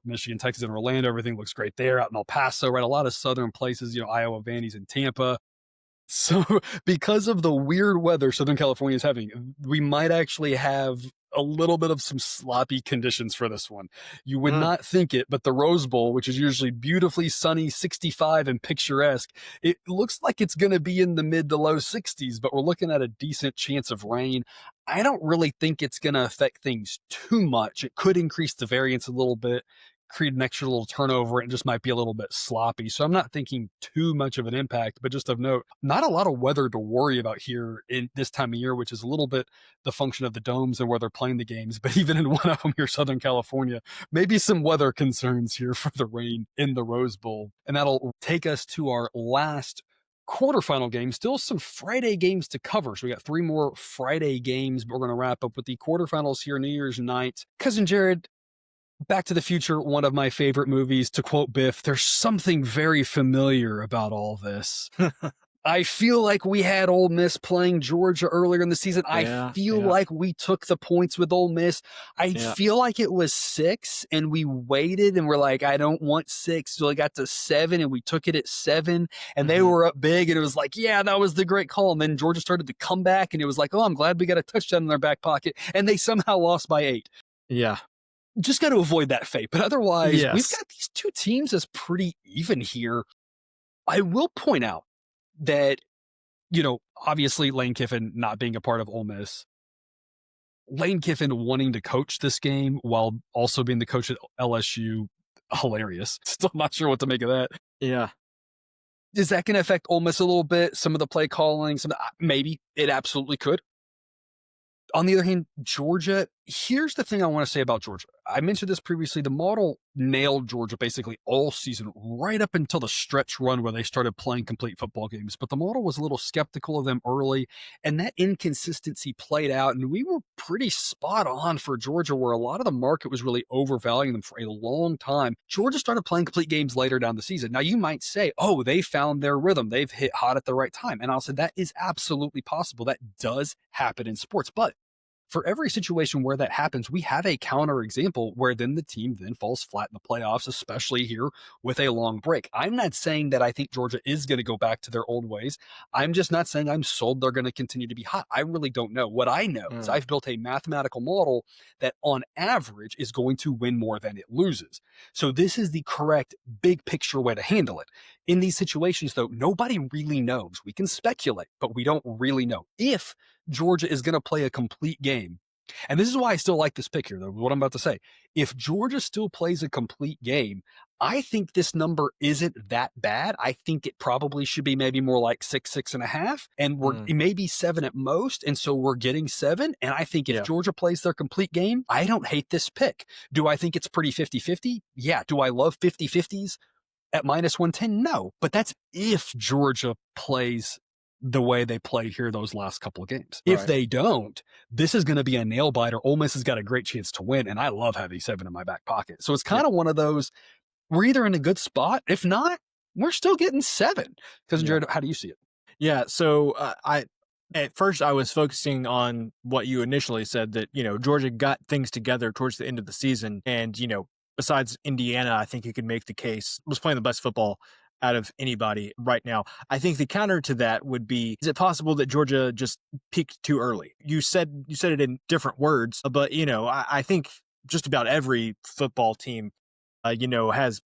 Michigan, Texas, and Orlando, everything looks great there. Out in El Paso, right? A lot of southern places, Iowa, Vandy's, and Tampa. So, because of the weird weather Southern California is having, we might actually have a little bit of some sloppy conditions for this one. You would not think it, but the Rose Bowl, which is usually beautifully sunny, 65 and picturesque, it looks like it's going to be in the mid to low 60s, but we're looking at a decent chance of rain. I don't really think it's going to affect things too much. It could increase the variance a little bit, create an extra little turnover, and it just might be a little bit sloppy. So I'm not thinking too much of an impact, but just of note, not a lot of weather to worry about here in this time of year, which is a little bit the function of the domes and where they're playing the games. But even in one of them here, Southern California, maybe some weather concerns here for the rain in the Rose Bowl. And that'll take us to our last quarterfinal game. Still some Friday games to cover. So we got 3 more Friday games, but we're going to wrap up with the quarterfinals here New Year's night. Cousin Jared, Back to the Future, one of my favorite movies. To quote Biff, there's something very familiar about all this. I feel like we had Ole Miss playing Georgia earlier in the season. I feel like we took the points with Ole Miss. I feel like it was 6 and we waited and we're like, I don't want 6. So I got to 7 and we took it at 7 and they were up big and it was like, yeah, that was the great call. And then Georgia started to come back and it was like, oh, I'm glad we got a touchdown in their back pocket. And they somehow lost by 8. Yeah. Just got to avoid that fate. But otherwise, we've got these 2 teams as pretty even here. I will point out that, obviously Lane Kiffin not being a part of Ole Miss, Lane Kiffin wanting to coach this game while also being the coach at LSU, hilarious. Still not sure what to make of that. Yeah. Is that going to affect Ole Miss a little bit? Some of the play calling, maybe it absolutely could. On the other hand, Georgia, here's the thing I want to say about Georgia. I mentioned this previously. The model nailed Georgia basically all season, right up until the stretch run where they started playing complete football games. But the model was a little skeptical of them early, and that inconsistency played out. And we were pretty spot on for Georgia, where a lot of the market was really overvaluing them for a long time. Georgia started playing complete games later down the season. Now, you might say, oh, they found their rhythm. They've hit hot at the right time. And I'll say that is absolutely possible. That does happen in sports. But for every situation where that happens, we have a counter example where then the team then falls flat in the playoffs, especially here with a long break. I'm not saying that I think Georgia is going to go back to their old ways. I'm just not saying I'm sold they're going to continue to be hot. I really don't know. What I know is I've built a mathematical model that on average is going to win more than it loses. So this is the correct big picture way to handle it. In these situations, though, nobody really knows. We can speculate, but we don't really know if Georgia is going to play a complete game. And this is why I still like this pick here, though, what I'm about to say. If Georgia still plays a complete game, I think this number isn't that bad. I think it probably should be maybe more like 6, 6.5, and we're maybe 7 at most. And so we're getting 7. And I think if Georgia plays their complete game, I don't hate this pick. Do I think it's pretty 50-50? Yeah. Do I love 50-50s at -110? No, but that's if Georgia plays the way they played here those last couple of games. If they don't, this is going to be a nail biter. Ole Miss has got a great chance to win, and I love having 7 in my back pocket. So it's kind of one of those, we're either in a good spot. If not, we're still getting 7. Cousin Jared, how do you see it? Yeah, so at first I was focusing on what you initially said, that, Georgia got things together towards the end of the season, and, besides Indiana, I think you could make the case, was playing the best football out of anybody right now. I think the counter to that would be, is it possible that Georgia just peaked too early? You said it in different words, but, I think just about every football team, has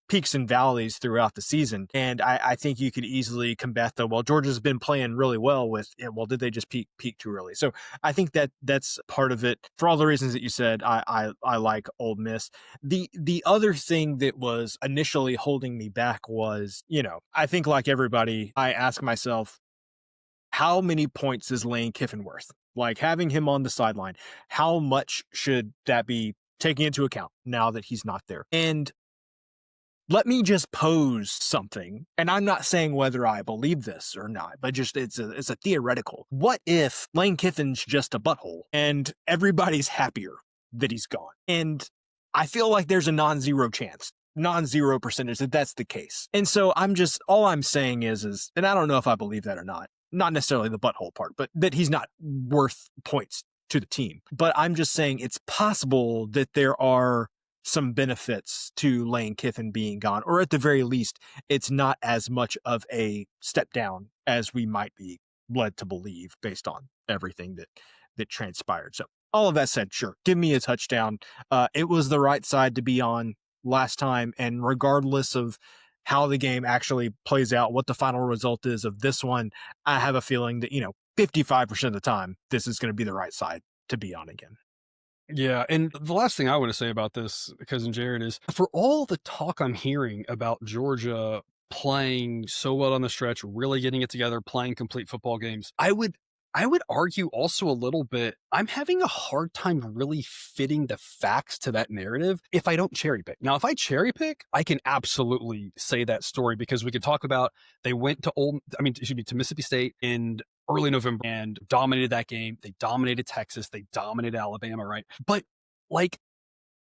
peaks and valleys throughout the season. And I think you could easily combat the, well, Georgia's been playing really well with, well, did they just peak too early? So I think that's part of it. For all the reasons that you said, I like Ole Miss. The other thing that was initially holding me back was, I think like everybody, I ask myself, how many points is Lane Kiffin worth? Like, having him on the sideline, how much should that be taking into account now that he's not there? And let me just pose something, and I'm not saying whether I believe this or not, but just it's a theoretical. What if Lane Kiffin's just a butthole and everybody's happier that he's gone? And I feel like there's a non-zero chance, non-zero percentage that that's the case. And so all I'm saying is, and I don't know if I believe that or not necessarily the butthole part, but that he's not worth points to the team. But I'm just saying it's possible that there are some benefits to Lane Kiffin being gone, or at the very least, it's not as much of a step down as we might be led to believe based on everything that transpired. So all of that said, sure, give me a touchdown. It was the right side to be on last time, and regardless of how the game actually plays out, what the final result is of this one, I have a feeling that, 55% of the time, this is going to be the right side to be on again. Yeah, and the last thing I want to say about this, Cousin Jared, is for all the talk I'm hearing about Georgia playing so well on the stretch, really getting it together, playing complete football games, I would argue also a little bit, I'm having a hard time really fitting the facts to that narrative if I don't cherry pick. Now, if I cherry pick, I can absolutely say that story, because we could talk about they went to Mississippi State in early November and dominated that game. They dominated Texas. They dominated Alabama, right? But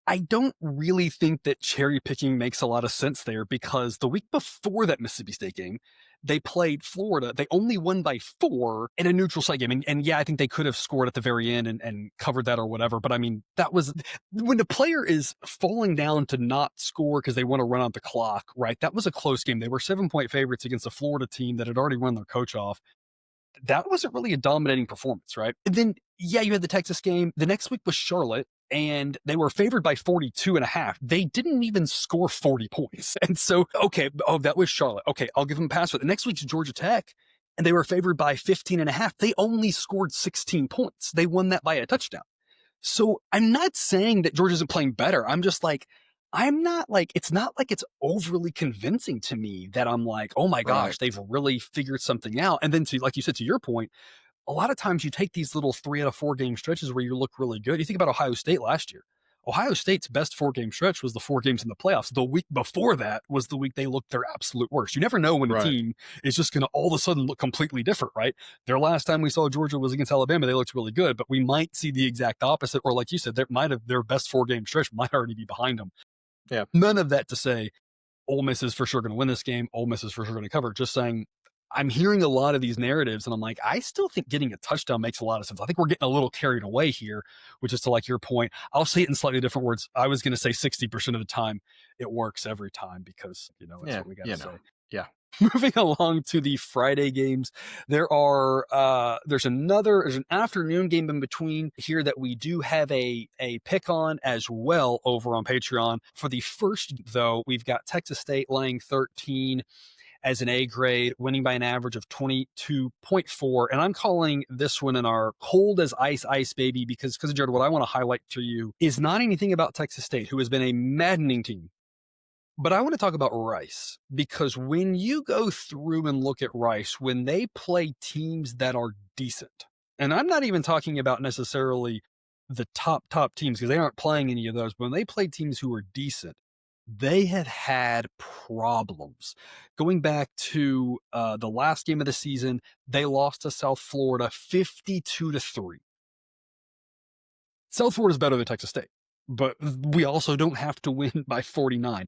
I don't really think that cherry picking makes a lot of sense there, because the week before that Mississippi State game, they played Florida. They only won by 4 in a neutral site game. And yeah, I think they could have scored at the very end and covered that or whatever. But I mean, that was when the player is falling down to not score because they want to run out the clock, right? That was a close game. They were 7-point favorites against a Florida team that had already run their coach off. That wasn't really a dominating performance, right? And then, yeah, you had the Texas game. The next week was Charlotte, and they were favored by 42.5. They didn't even score 40 points. And so, that was Charlotte. Okay, I'll give them a pass. But the next week's Georgia Tech, and they were favored by 15.5. They only scored 16 points. They won that by a touchdown. So I'm not saying that Georgia isn't playing better. I'm just like, it's not like it's overly convincing to me that I'm like, oh my gosh, they've really figured something out. And then like you said, to your point, a lot of times you take these little 3 out of 4 game stretches where you look really good. You think about Ohio State last year. Ohio State's best 4 game stretch was the 4 games in the playoffs. The week before that was the week they looked their absolute worst. You never know when a team is just going to all of a sudden look completely different, right? Their last time we saw Georgia was against Alabama. They looked really good, but we might see the exact opposite. Or like you said, their best 4 game stretch might already be behind them. Yeah. None of that to say Ole Miss is for sure going to win this game. Ole Miss is for sure going to cover. Just saying, I'm hearing a lot of these narratives, and I'm like, I still think getting a touchdown makes a lot of sense. I think we're getting a little carried away here, which is to like your point. I'll say it in slightly different words. I was going to say 60% of the time it works every time, because, that's what we got to say. Yeah. Moving along to the Friday games, there's an afternoon game in between here that we do have a pick on as well over on Patreon. For the first, though, we've got Texas State laying 13 as an A grade, winning by an average of 22.4. And I'm calling this one in our cold as ice baby, because Jared, what I want to highlight to you is not anything about Texas State, who has been a maddening team. But I want to talk about Rice, because when you go through and look at Rice, when they play teams that are decent, and I'm not even talking about necessarily the top teams, because they aren't playing any of those, but when they play teams who are decent, they have had problems. Going back to the last game of the season, they lost to South Florida 52-3. South Florida is better than Texas State, but we also don't have to win by 49.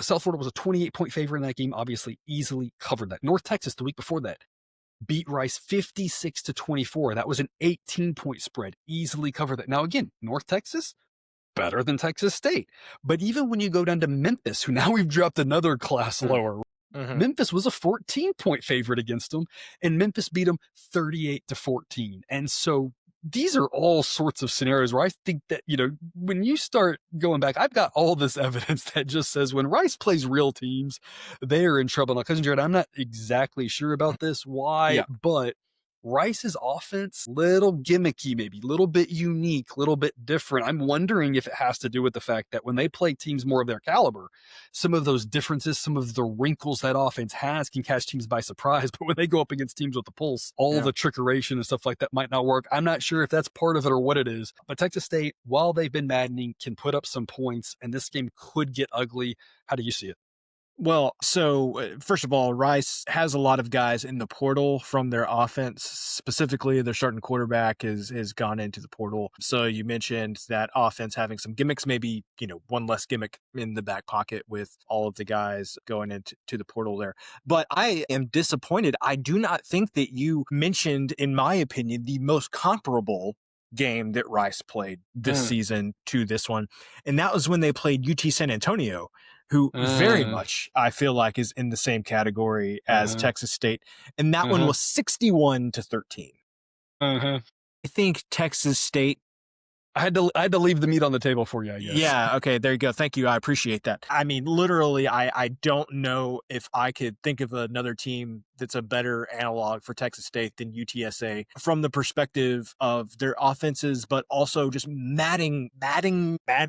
South Florida was a 28-point favorite in that game, obviously easily covered that. North Texas, the week before that, beat Rice 56-24. That was an 18-point spread, easily covered that. Now, again, North Texas, better than Texas State. But even when you go down to Memphis, who now we've dropped another class lower, Memphis was a 14-point favorite against them, and Memphis beat them 38-14. And so these are all sorts of scenarios where I think that, when you start going back, I've got all this evidence that just says when Rice plays real teams, they are in trouble. Now, Cousin Jared, I'm not exactly sure about this, why, but Rice's offense, little gimmicky, maybe a little bit unique, a little bit different. I'm wondering if it has to do with the fact that when they play teams more of their caliber, some of those differences, some of the wrinkles that offense has can catch teams by surprise. But when they go up against teams with the pulse, all the trickeration and stuff like that might not work. I'm not sure if that's part of it or what it is. But Texas State, while they've been maddening, can put up some points, and this game could get ugly. How do you see it? Well, so first of all, Rice has a lot of guys in the portal from their offense. Specifically, their starting quarterback is gone into the portal. So you mentioned that offense having some gimmicks, maybe, one less gimmick in the back pocket with all of the guys going into the portal there. But I am disappointed. I do not think that you mentioned, in my opinion, the most comparable game that Rice played this season to this one. And that was when they played UT San Antonio, who very much, I feel like, is in the same category as Texas State. And that one was 61-13. I think Texas State, I had to leave the meat on the table for you, I guess. Yeah, okay, there you go. Thank you. I appreciate that. I mean, literally, I don't know if I could think of another team that's a better analog for Texas State than UTSA from the perspective of their offenses, but also just maddeningly.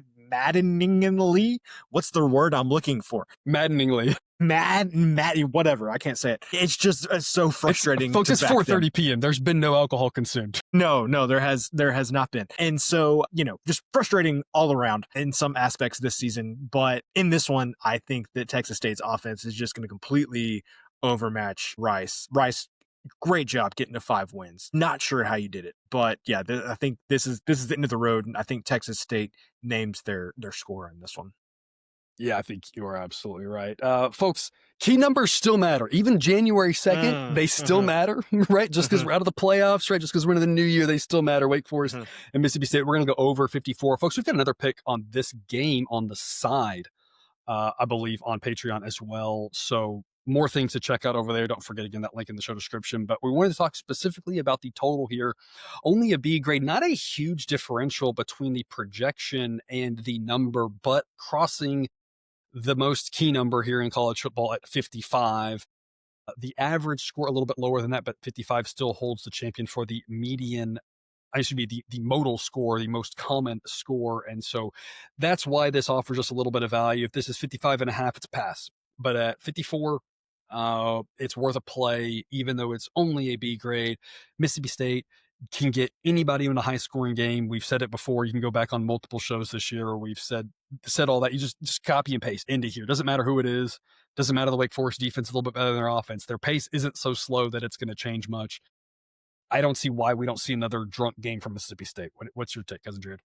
What's the word I'm looking for? Maddeningly. Whatever. I can't say it. It's just so frustrating. Folks, it's 4:30 p.m. There's been no alcohol consumed. No, there has not been. And so, just frustrating all around in some aspects this season. But in this one, I think that Texas State's offense is just going to completely overmatch Rice. Rice, great job getting to 5 wins. Not sure how you did it, but yeah, I think this is the end of the road. And I think Texas State names their score in this one. Yeah, I think you are absolutely right. Folks, key numbers still matter. Even January 2nd, they still matter, right? Just because we're out of the playoffs, right? Just because we're into the new year, they still matter. Wake Forest and Mississippi State, we're going to go over 54. Folks, we've got another pick on this game on the side, I believe, on Patreon as well. So more things to check out over there. Don't forget, again, that link in the show description. But we wanted to talk specifically about the total here. Only a B grade, not a huge differential between the projection and the number, but crossing the most key number here in college football at 55. The average score a little bit lower than that, but 55 still holds the champion for the median. I should be the modal score, the most common score. And so that's why this offers us a little bit of value. If this is 55.5, it's pass. But at 54, it's worth a play, even though it's only a B grade. Mississippi State can get anybody in a high scoring game. We've said it before. You can go back on multiple shows this year. We've said all that. You just copy and paste into here. Doesn't matter who it is. Doesn't matter the Wake Forest defense is a little bit better than their offense. Their pace isn't so slow that it's going to change much. I don't see why we don't see another drunk game from Mississippi State. What's your take, Cousin Jared?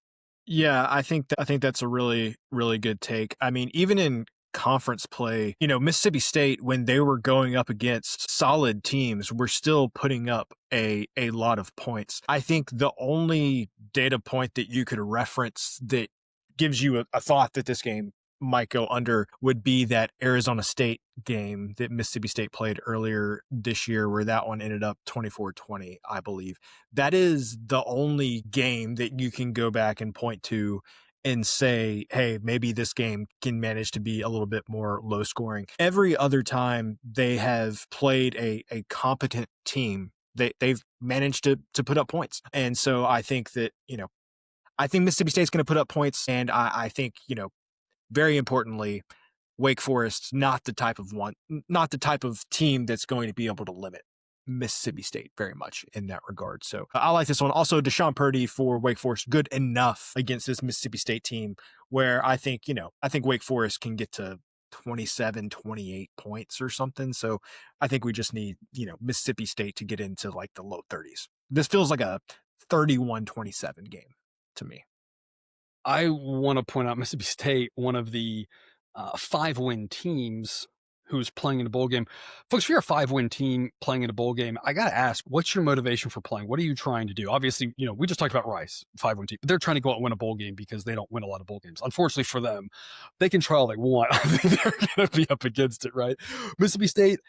Yeah, I think that's a really, really good take. I mean, even in conference play, Mississippi State, when they were going up against solid teams, were still putting up a lot of points. I think the only data point that you could reference that gives you a thought that this game might go under would be that Arizona State game that Mississippi State played earlier this year, where that one ended up 24-20, I believe. That is the only game that you can go back and point to and say, hey, maybe this game can manage to be a little bit more low scoring. Every other time they have played a competent team, they've managed to put up points. And so I think that, I think Mississippi State's going to put up points. And I think, very importantly, Wake Forest, not the type of team that's going to be able to limit Mississippi State very much in that regard. So I like this one. Also, Deshaun Purdy for Wake Forest, good enough against this Mississippi State team where I think Wake Forest can get to 27, 28 points or something. So I think we just need, Mississippi State to get into like the low 30s. This feels like a 31-27 game to me. I want to point out Mississippi State, one of the 5-win teams who's playing in a bowl game. Folks, if you're a 5-win team playing in a bowl game, I got to ask, what's your motivation for playing? What are you trying to do? Obviously, we just talked about Rice, 5-win team. They're trying to go out and win a bowl game because they don't win a lot of bowl games. Unfortunately for them, they can try all they want. I think they're going to be up against it, right? Mississippi State,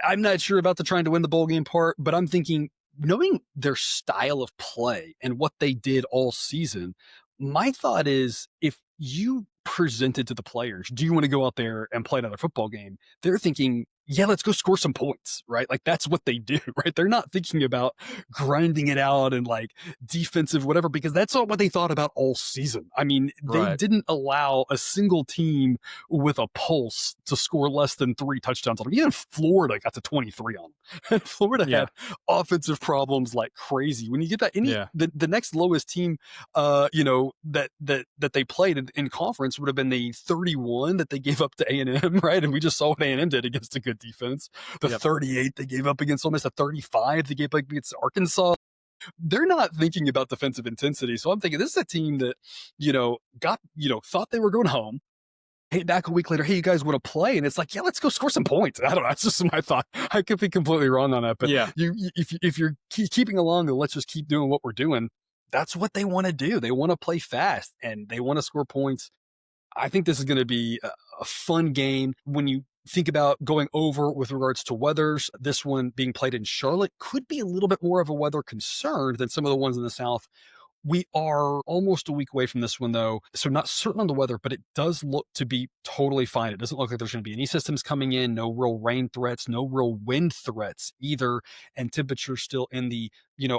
I'm not sure about the trying to win the bowl game part, but I'm thinking, knowing their style of play and what they did all season, my thought is, if you presented to the players, do you want to go out there and play another football game? They're thinking, yeah, let's go score some points, right? Like that's what they do, right? They're not thinking about grinding it out and like defensive whatever, because that's not what they thought about all season. I mean, they Right. didn't allow a single team with a pulse to score less than 3 touchdowns on them. Even Florida got to 23 on them. And Florida Yeah. had offensive problems like crazy. When you get that, Yeah. the next lowest team, that they played in conference would have been the 31 that they gave up to A&M, right? And we just saw what A&M did against a good defense. The 38 they gave up against Ole Miss, the 35 they gave up against Arkansas. They're not thinking about defensive intensity. So I'm thinking this is a team that, thought they were going home. Hey, back a week later, hey, you guys want to play? And it's like, yeah, let's go score some points. I don't know. That's just my thought. I could be completely wrong on that, but Yeah. if you're keeping along, then let's just keep doing what we're doing. That's what they want to do. They want to play fast and they want to score points. I think this is going to be a fun game. When you think about going over with regards to weathers, this one being played in Charlotte could be a little bit more of a weather concern than some of the ones in the South. We are almost a week away from this one, though, so not certain on the weather, but it does look to be totally fine. It doesn't look like there's going to be any systems coming in, no real rain threats, no real wind threats either, and temperatures still in the,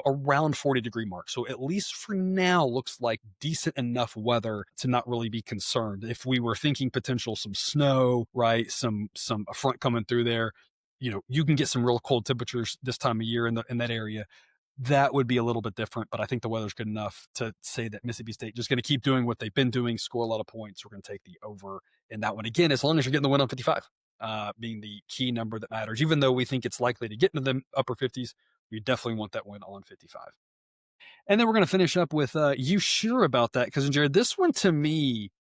around 40-degree mark. So at least for now, looks like decent enough weather to not really be concerned. If we were thinking potential some snow, right, some a front coming through there, you can get some real cold temperatures this time of year in that area. That would be a little bit different, but I think the weather's good enough to say that Mississippi State just going to keep doing what they've been doing, score a lot of points. We're going to take the over in that one again, as long as you're getting the win on 55, being the key number that matters. Even though we think it's likely to get into the upper 50s, we definitely want that win on 55. And then we're going to finish up with you sure about that? Because Jared, this one to me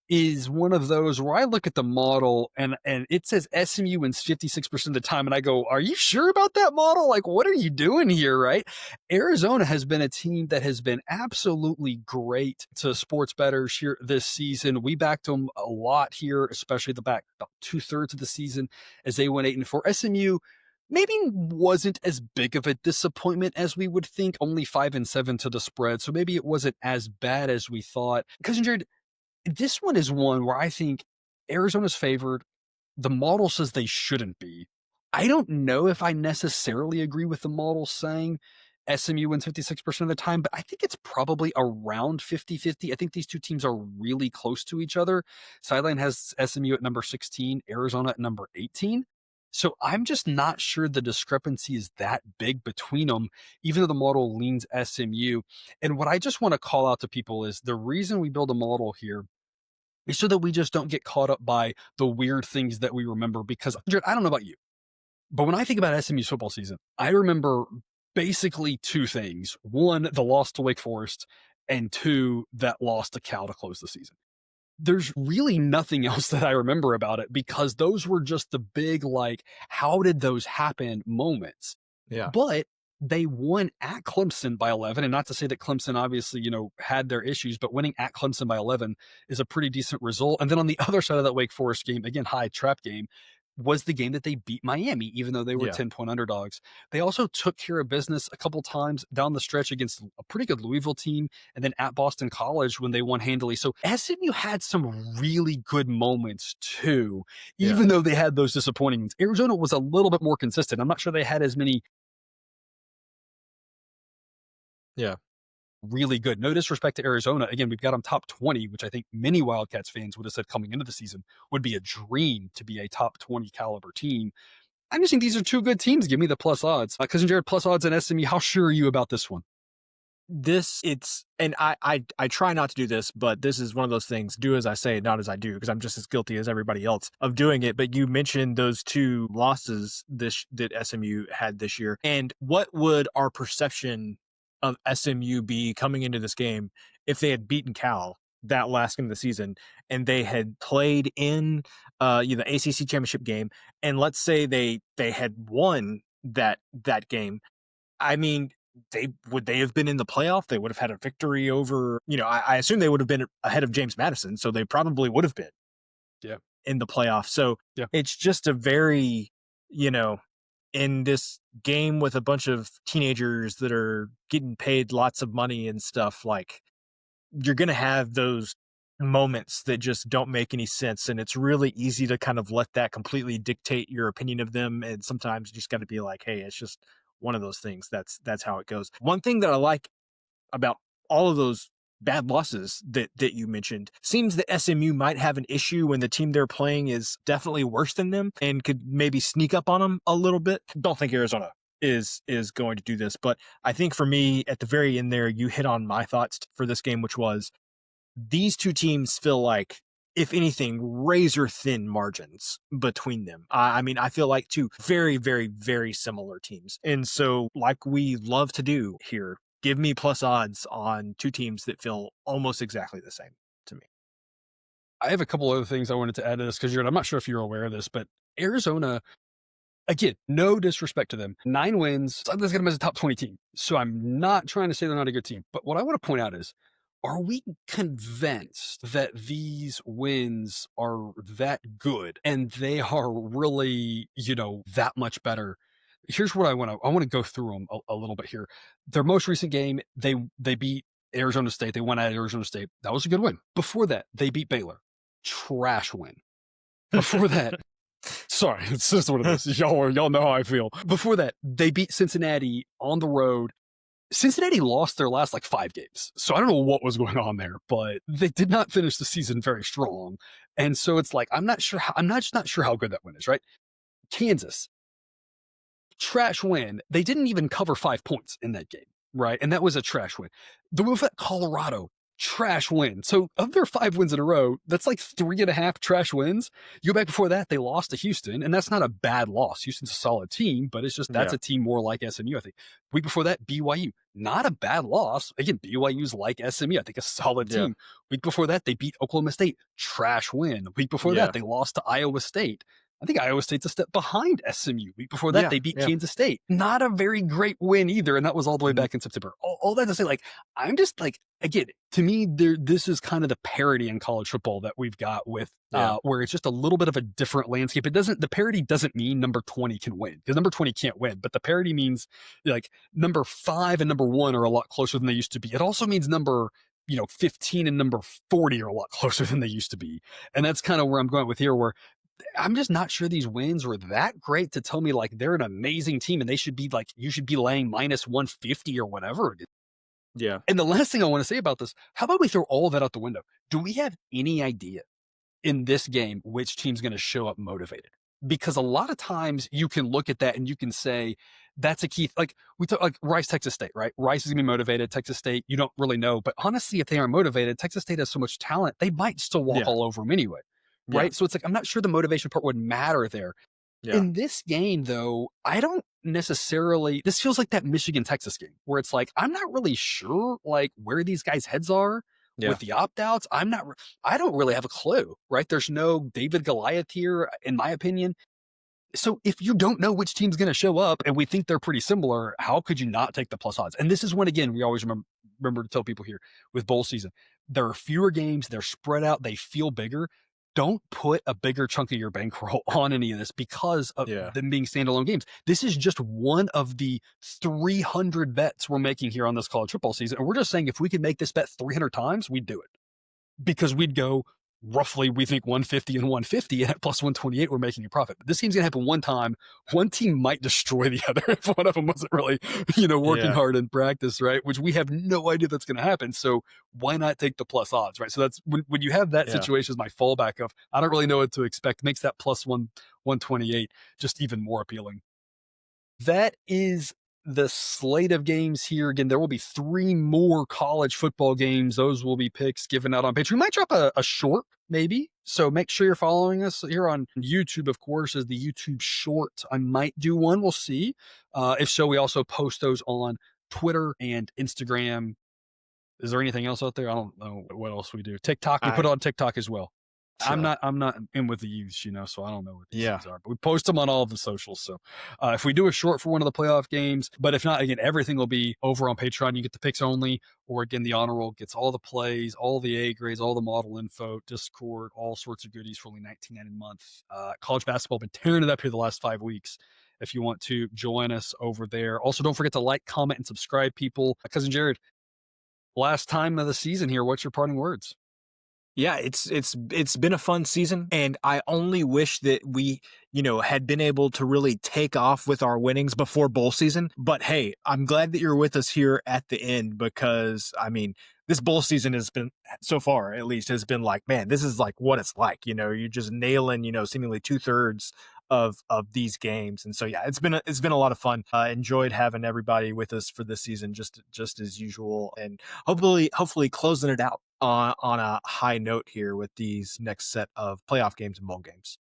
is one of those where I look at the model and it says SMU wins 56% of the time. And I go, are you sure about that model? Like, what are you doing here, right? Arizona has been a team that has been absolutely great to sports bettors here this season. We backed them a lot here, especially the back about 2/3 of the season as they went 8-4. SMU maybe wasn't as big of a disappointment as we would think, only 5-7 to the spread. So maybe it wasn't as bad as we thought. Because Jared, this one is one where I think Arizona's favored. The model says they shouldn't be. I don't know if I necessarily agree with the model saying SMU wins 56% of the time, but I think it's probably around 50-50. I think these two teams are really close to each other. Sideline has SMU at number 16, Arizona at number 18. So I'm just not sure the discrepancy is that big between them, even though the model leans SMU. And what I just want to call out to people is the reason we build a model here is so that we just don't get caught up by the weird things that we remember. Because, Jared, I don't know about you, but when I think about SMU's football season, I remember basically two things. One, the loss to Wake Forest, and two, that loss to Cal to close the season. There's really nothing else that I remember about it because those were just the big, like, how did those happen moments? Yeah. But they won at Clemson by 11. And not to say that Clemson obviously, had their issues, but winning at Clemson by 11 is a pretty decent result. And then on the other side of that Wake Forest game, again, high trap game, was the game that they beat Miami, even though they were 10-point underdogs. They also took care of business a couple times down the stretch against a pretty good Louisville team, and then at Boston College when they won handily. So SMU had some really good moments too, even though they had those disappointing ones. Arizona was a little bit more consistent. I'm not sure they had as many really good. No disrespect to Arizona. Again, we've got them top 20, which I think many Wildcats fans would have said coming into the season would be a dream to be a top 20 caliber team. I just think these are two good teams. Give me the plus odds. Cousin Jared, plus odds and SMU. How sure are you about this one? I try not to do this, but this is one of those things, do as I say, not as I do, because I'm just as guilty as everybody else of doing it. But you mentioned those two losses that SMU had this year. And what would our perception of SMU be coming into this game if they had beaten Cal that last game of the season and they had played in the ACC championship game, and let's say they had won that game? I mean, would they have been in the playoff? They would have had a victory over, I assume they would have been ahead of James Madison, so they probably would have been in the playoff. So it's just a very, in this game with a bunch of teenagers that are getting paid lots of money and stuff, like, you're going to have those moments that just don't make any sense, and it's really easy to kind of let that completely dictate your opinion of them, and sometimes you just got to be like, hey, it's just one of those things. That's how it goes. One thing that I like about all of those bad losses that you mentioned, seems that SMU might have an issue when the team they're playing is definitely worse than them and could maybe sneak up on them a little bit. Don't think Arizona is going to do this, but I think for me at the very end there, you hit on my thoughts for this game, which was these two teams feel like, if anything, razor thin margins between them. I mean, I feel like two very, very, very similar teams. And so, like we love to do here, give me plus odds on two teams that feel almost exactly the same to me. I have a couple other things I wanted to add to this because I'm not sure if you're aware of this, but Arizona, again, no disrespect to them, 9 wins. So let's get them as a top 20 team. So I'm not trying to say they're not a good team, but what I want to point out is, are we convinced that these wins are that good and they are really, that much better? Here's what I want to go through them a little bit here. Their most recent game, they beat Arizona State. They won at Arizona State. That was a good win. Before that, they beat Baylor. Trash win. Before that, sorry, it's just what it is. Y'all know how I feel. Before that, they beat Cincinnati on the road. Cincinnati lost their last 5 games. So I don't know what was going on there, but they did not finish the season very strong. And so it's I'm not sure not sure how good that win is, right? Kansas, trash win. They didn't even cover 5 points in that game, right? And that was a trash win. The move at Colorado, trash win. So of their 5 wins in a row, that's 3.5 trash wins. You go back before that, they lost to Houston, and that's not a bad loss. Houston's a solid team, but it's just that's a team more like SMU, I think. Week before that, BYU, not a bad loss. Again, BYU's like SMU, I think a solid team. Week before that, they beat Oklahoma State, trash win. Week before that, they lost to Iowa State. I think Iowa State's a step behind SMU. Week before that, they beat Kansas State. Not a very great win either, and that was all the way back in September. All that to say, I'm just again, to me, this is kind of the parity in college football that we've got with where it's just a little bit of a different landscape. The parity doesn't mean number 20 can win, because number 20 can't win, but the parity means number 5 and number 1 are a lot closer than they used to be. It also means number 15 and number 40 are a lot closer than they used to be. And that's kind of where I'm going with here, where I'm just not sure these wins were that great to tell me they're an amazing team and they should be you should be laying minus 150 or whatever. Yeah. And the last thing I want to say about this, how about we throw all that out the window? Do we have any idea in this game which team's going to show up motivated? Because a lot of times you can look at that and you can say that's a key. We talk Rice, Texas State, right? Rice is going to be motivated. Texas State, you don't really know. But honestly, if they aren't motivated, Texas State has so much talent, they might still walk all over them anyway. Right. So it's I'm not sure the motivation part would matter there. Yeah. In this game, though, I don't necessarily, this feels like that Michigan-Texas game where it's I'm not really sure where these guys' heads are with the opt-outs. I don't really have a clue, right? There's no David Goliath here, in my opinion. So if you don't know which team's going to show up and we think they're pretty similar, how could you not take the plus odds? And this is when, again, we always remember to tell people here with bowl season, there are fewer games, they're spread out, they feel bigger. Don't put a bigger chunk of your bankroll on any of this because of them being standalone games. This is just one of the 300 bets we're making here on this college football season. And we're just saying if we could make this bet 300 times, we'd do it. Because we'd go roughly, we think 150 and 150, and at plus 128, we're making a profit. But this game's going to happen one time. One team might destroy the other if one of them wasn't really, working hard in practice, right? Which we have no idea that's going to happen. So why not take the plus odds, right? So that's when you have that situation as my fallback of, I don't really know what to expect, makes that plus 128 just even more appealing. That is the slate of games here. Again, there will be 3 more college football games. Those will be picks given out on Patreon. We might drop a short, maybe. So make sure you're following us here on YouTube, of course, as the YouTube short. I might do one. We'll see. If so, we also post those on Twitter and Instagram. Is there anything else out there? I don't know what else we do. TikTok, we put it on TikTok as well. So, I'm not in with the youths, so I don't know what these things are. But we post them on all of the socials. So if we do a short for one of the playoff games, but if not, again, everything will be over on Patreon. You get the picks only, or again, the honor roll gets all the plays, all the A grades, all the model info, Discord, all sorts of goodies for only $19.99 a month. College basketball been tearing it up here the last 5 weeks. If you want to join us over there. Also, don't forget to like, comment, and subscribe, people. Cousin Jared, last time of the season here. What's your parting words? Yeah, it's been a fun season, and I only wish that we, had been able to really take off with our winnings before bowl season. But hey, I'm glad that you're with us here at the end because I mean, this bowl season has been so far, at least, has been like, man, this is like what it's like. You're just nailing, seemingly 2/3 of these games, and so yeah, it's been a lot of fun. Enjoyed having everybody with us for this season, just as usual, and hopefully closing it out on a high note here with these next set of playoff games and bowl games.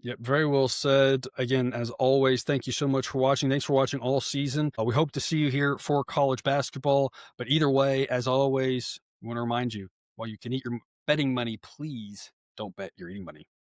Yep, very well said. Again, as always, thank you so much for watching. Thanks for watching all season. We hope to see you here for college basketball. But either way, as always, we want to remind you, while you can eat your betting money, please don't bet your eating money.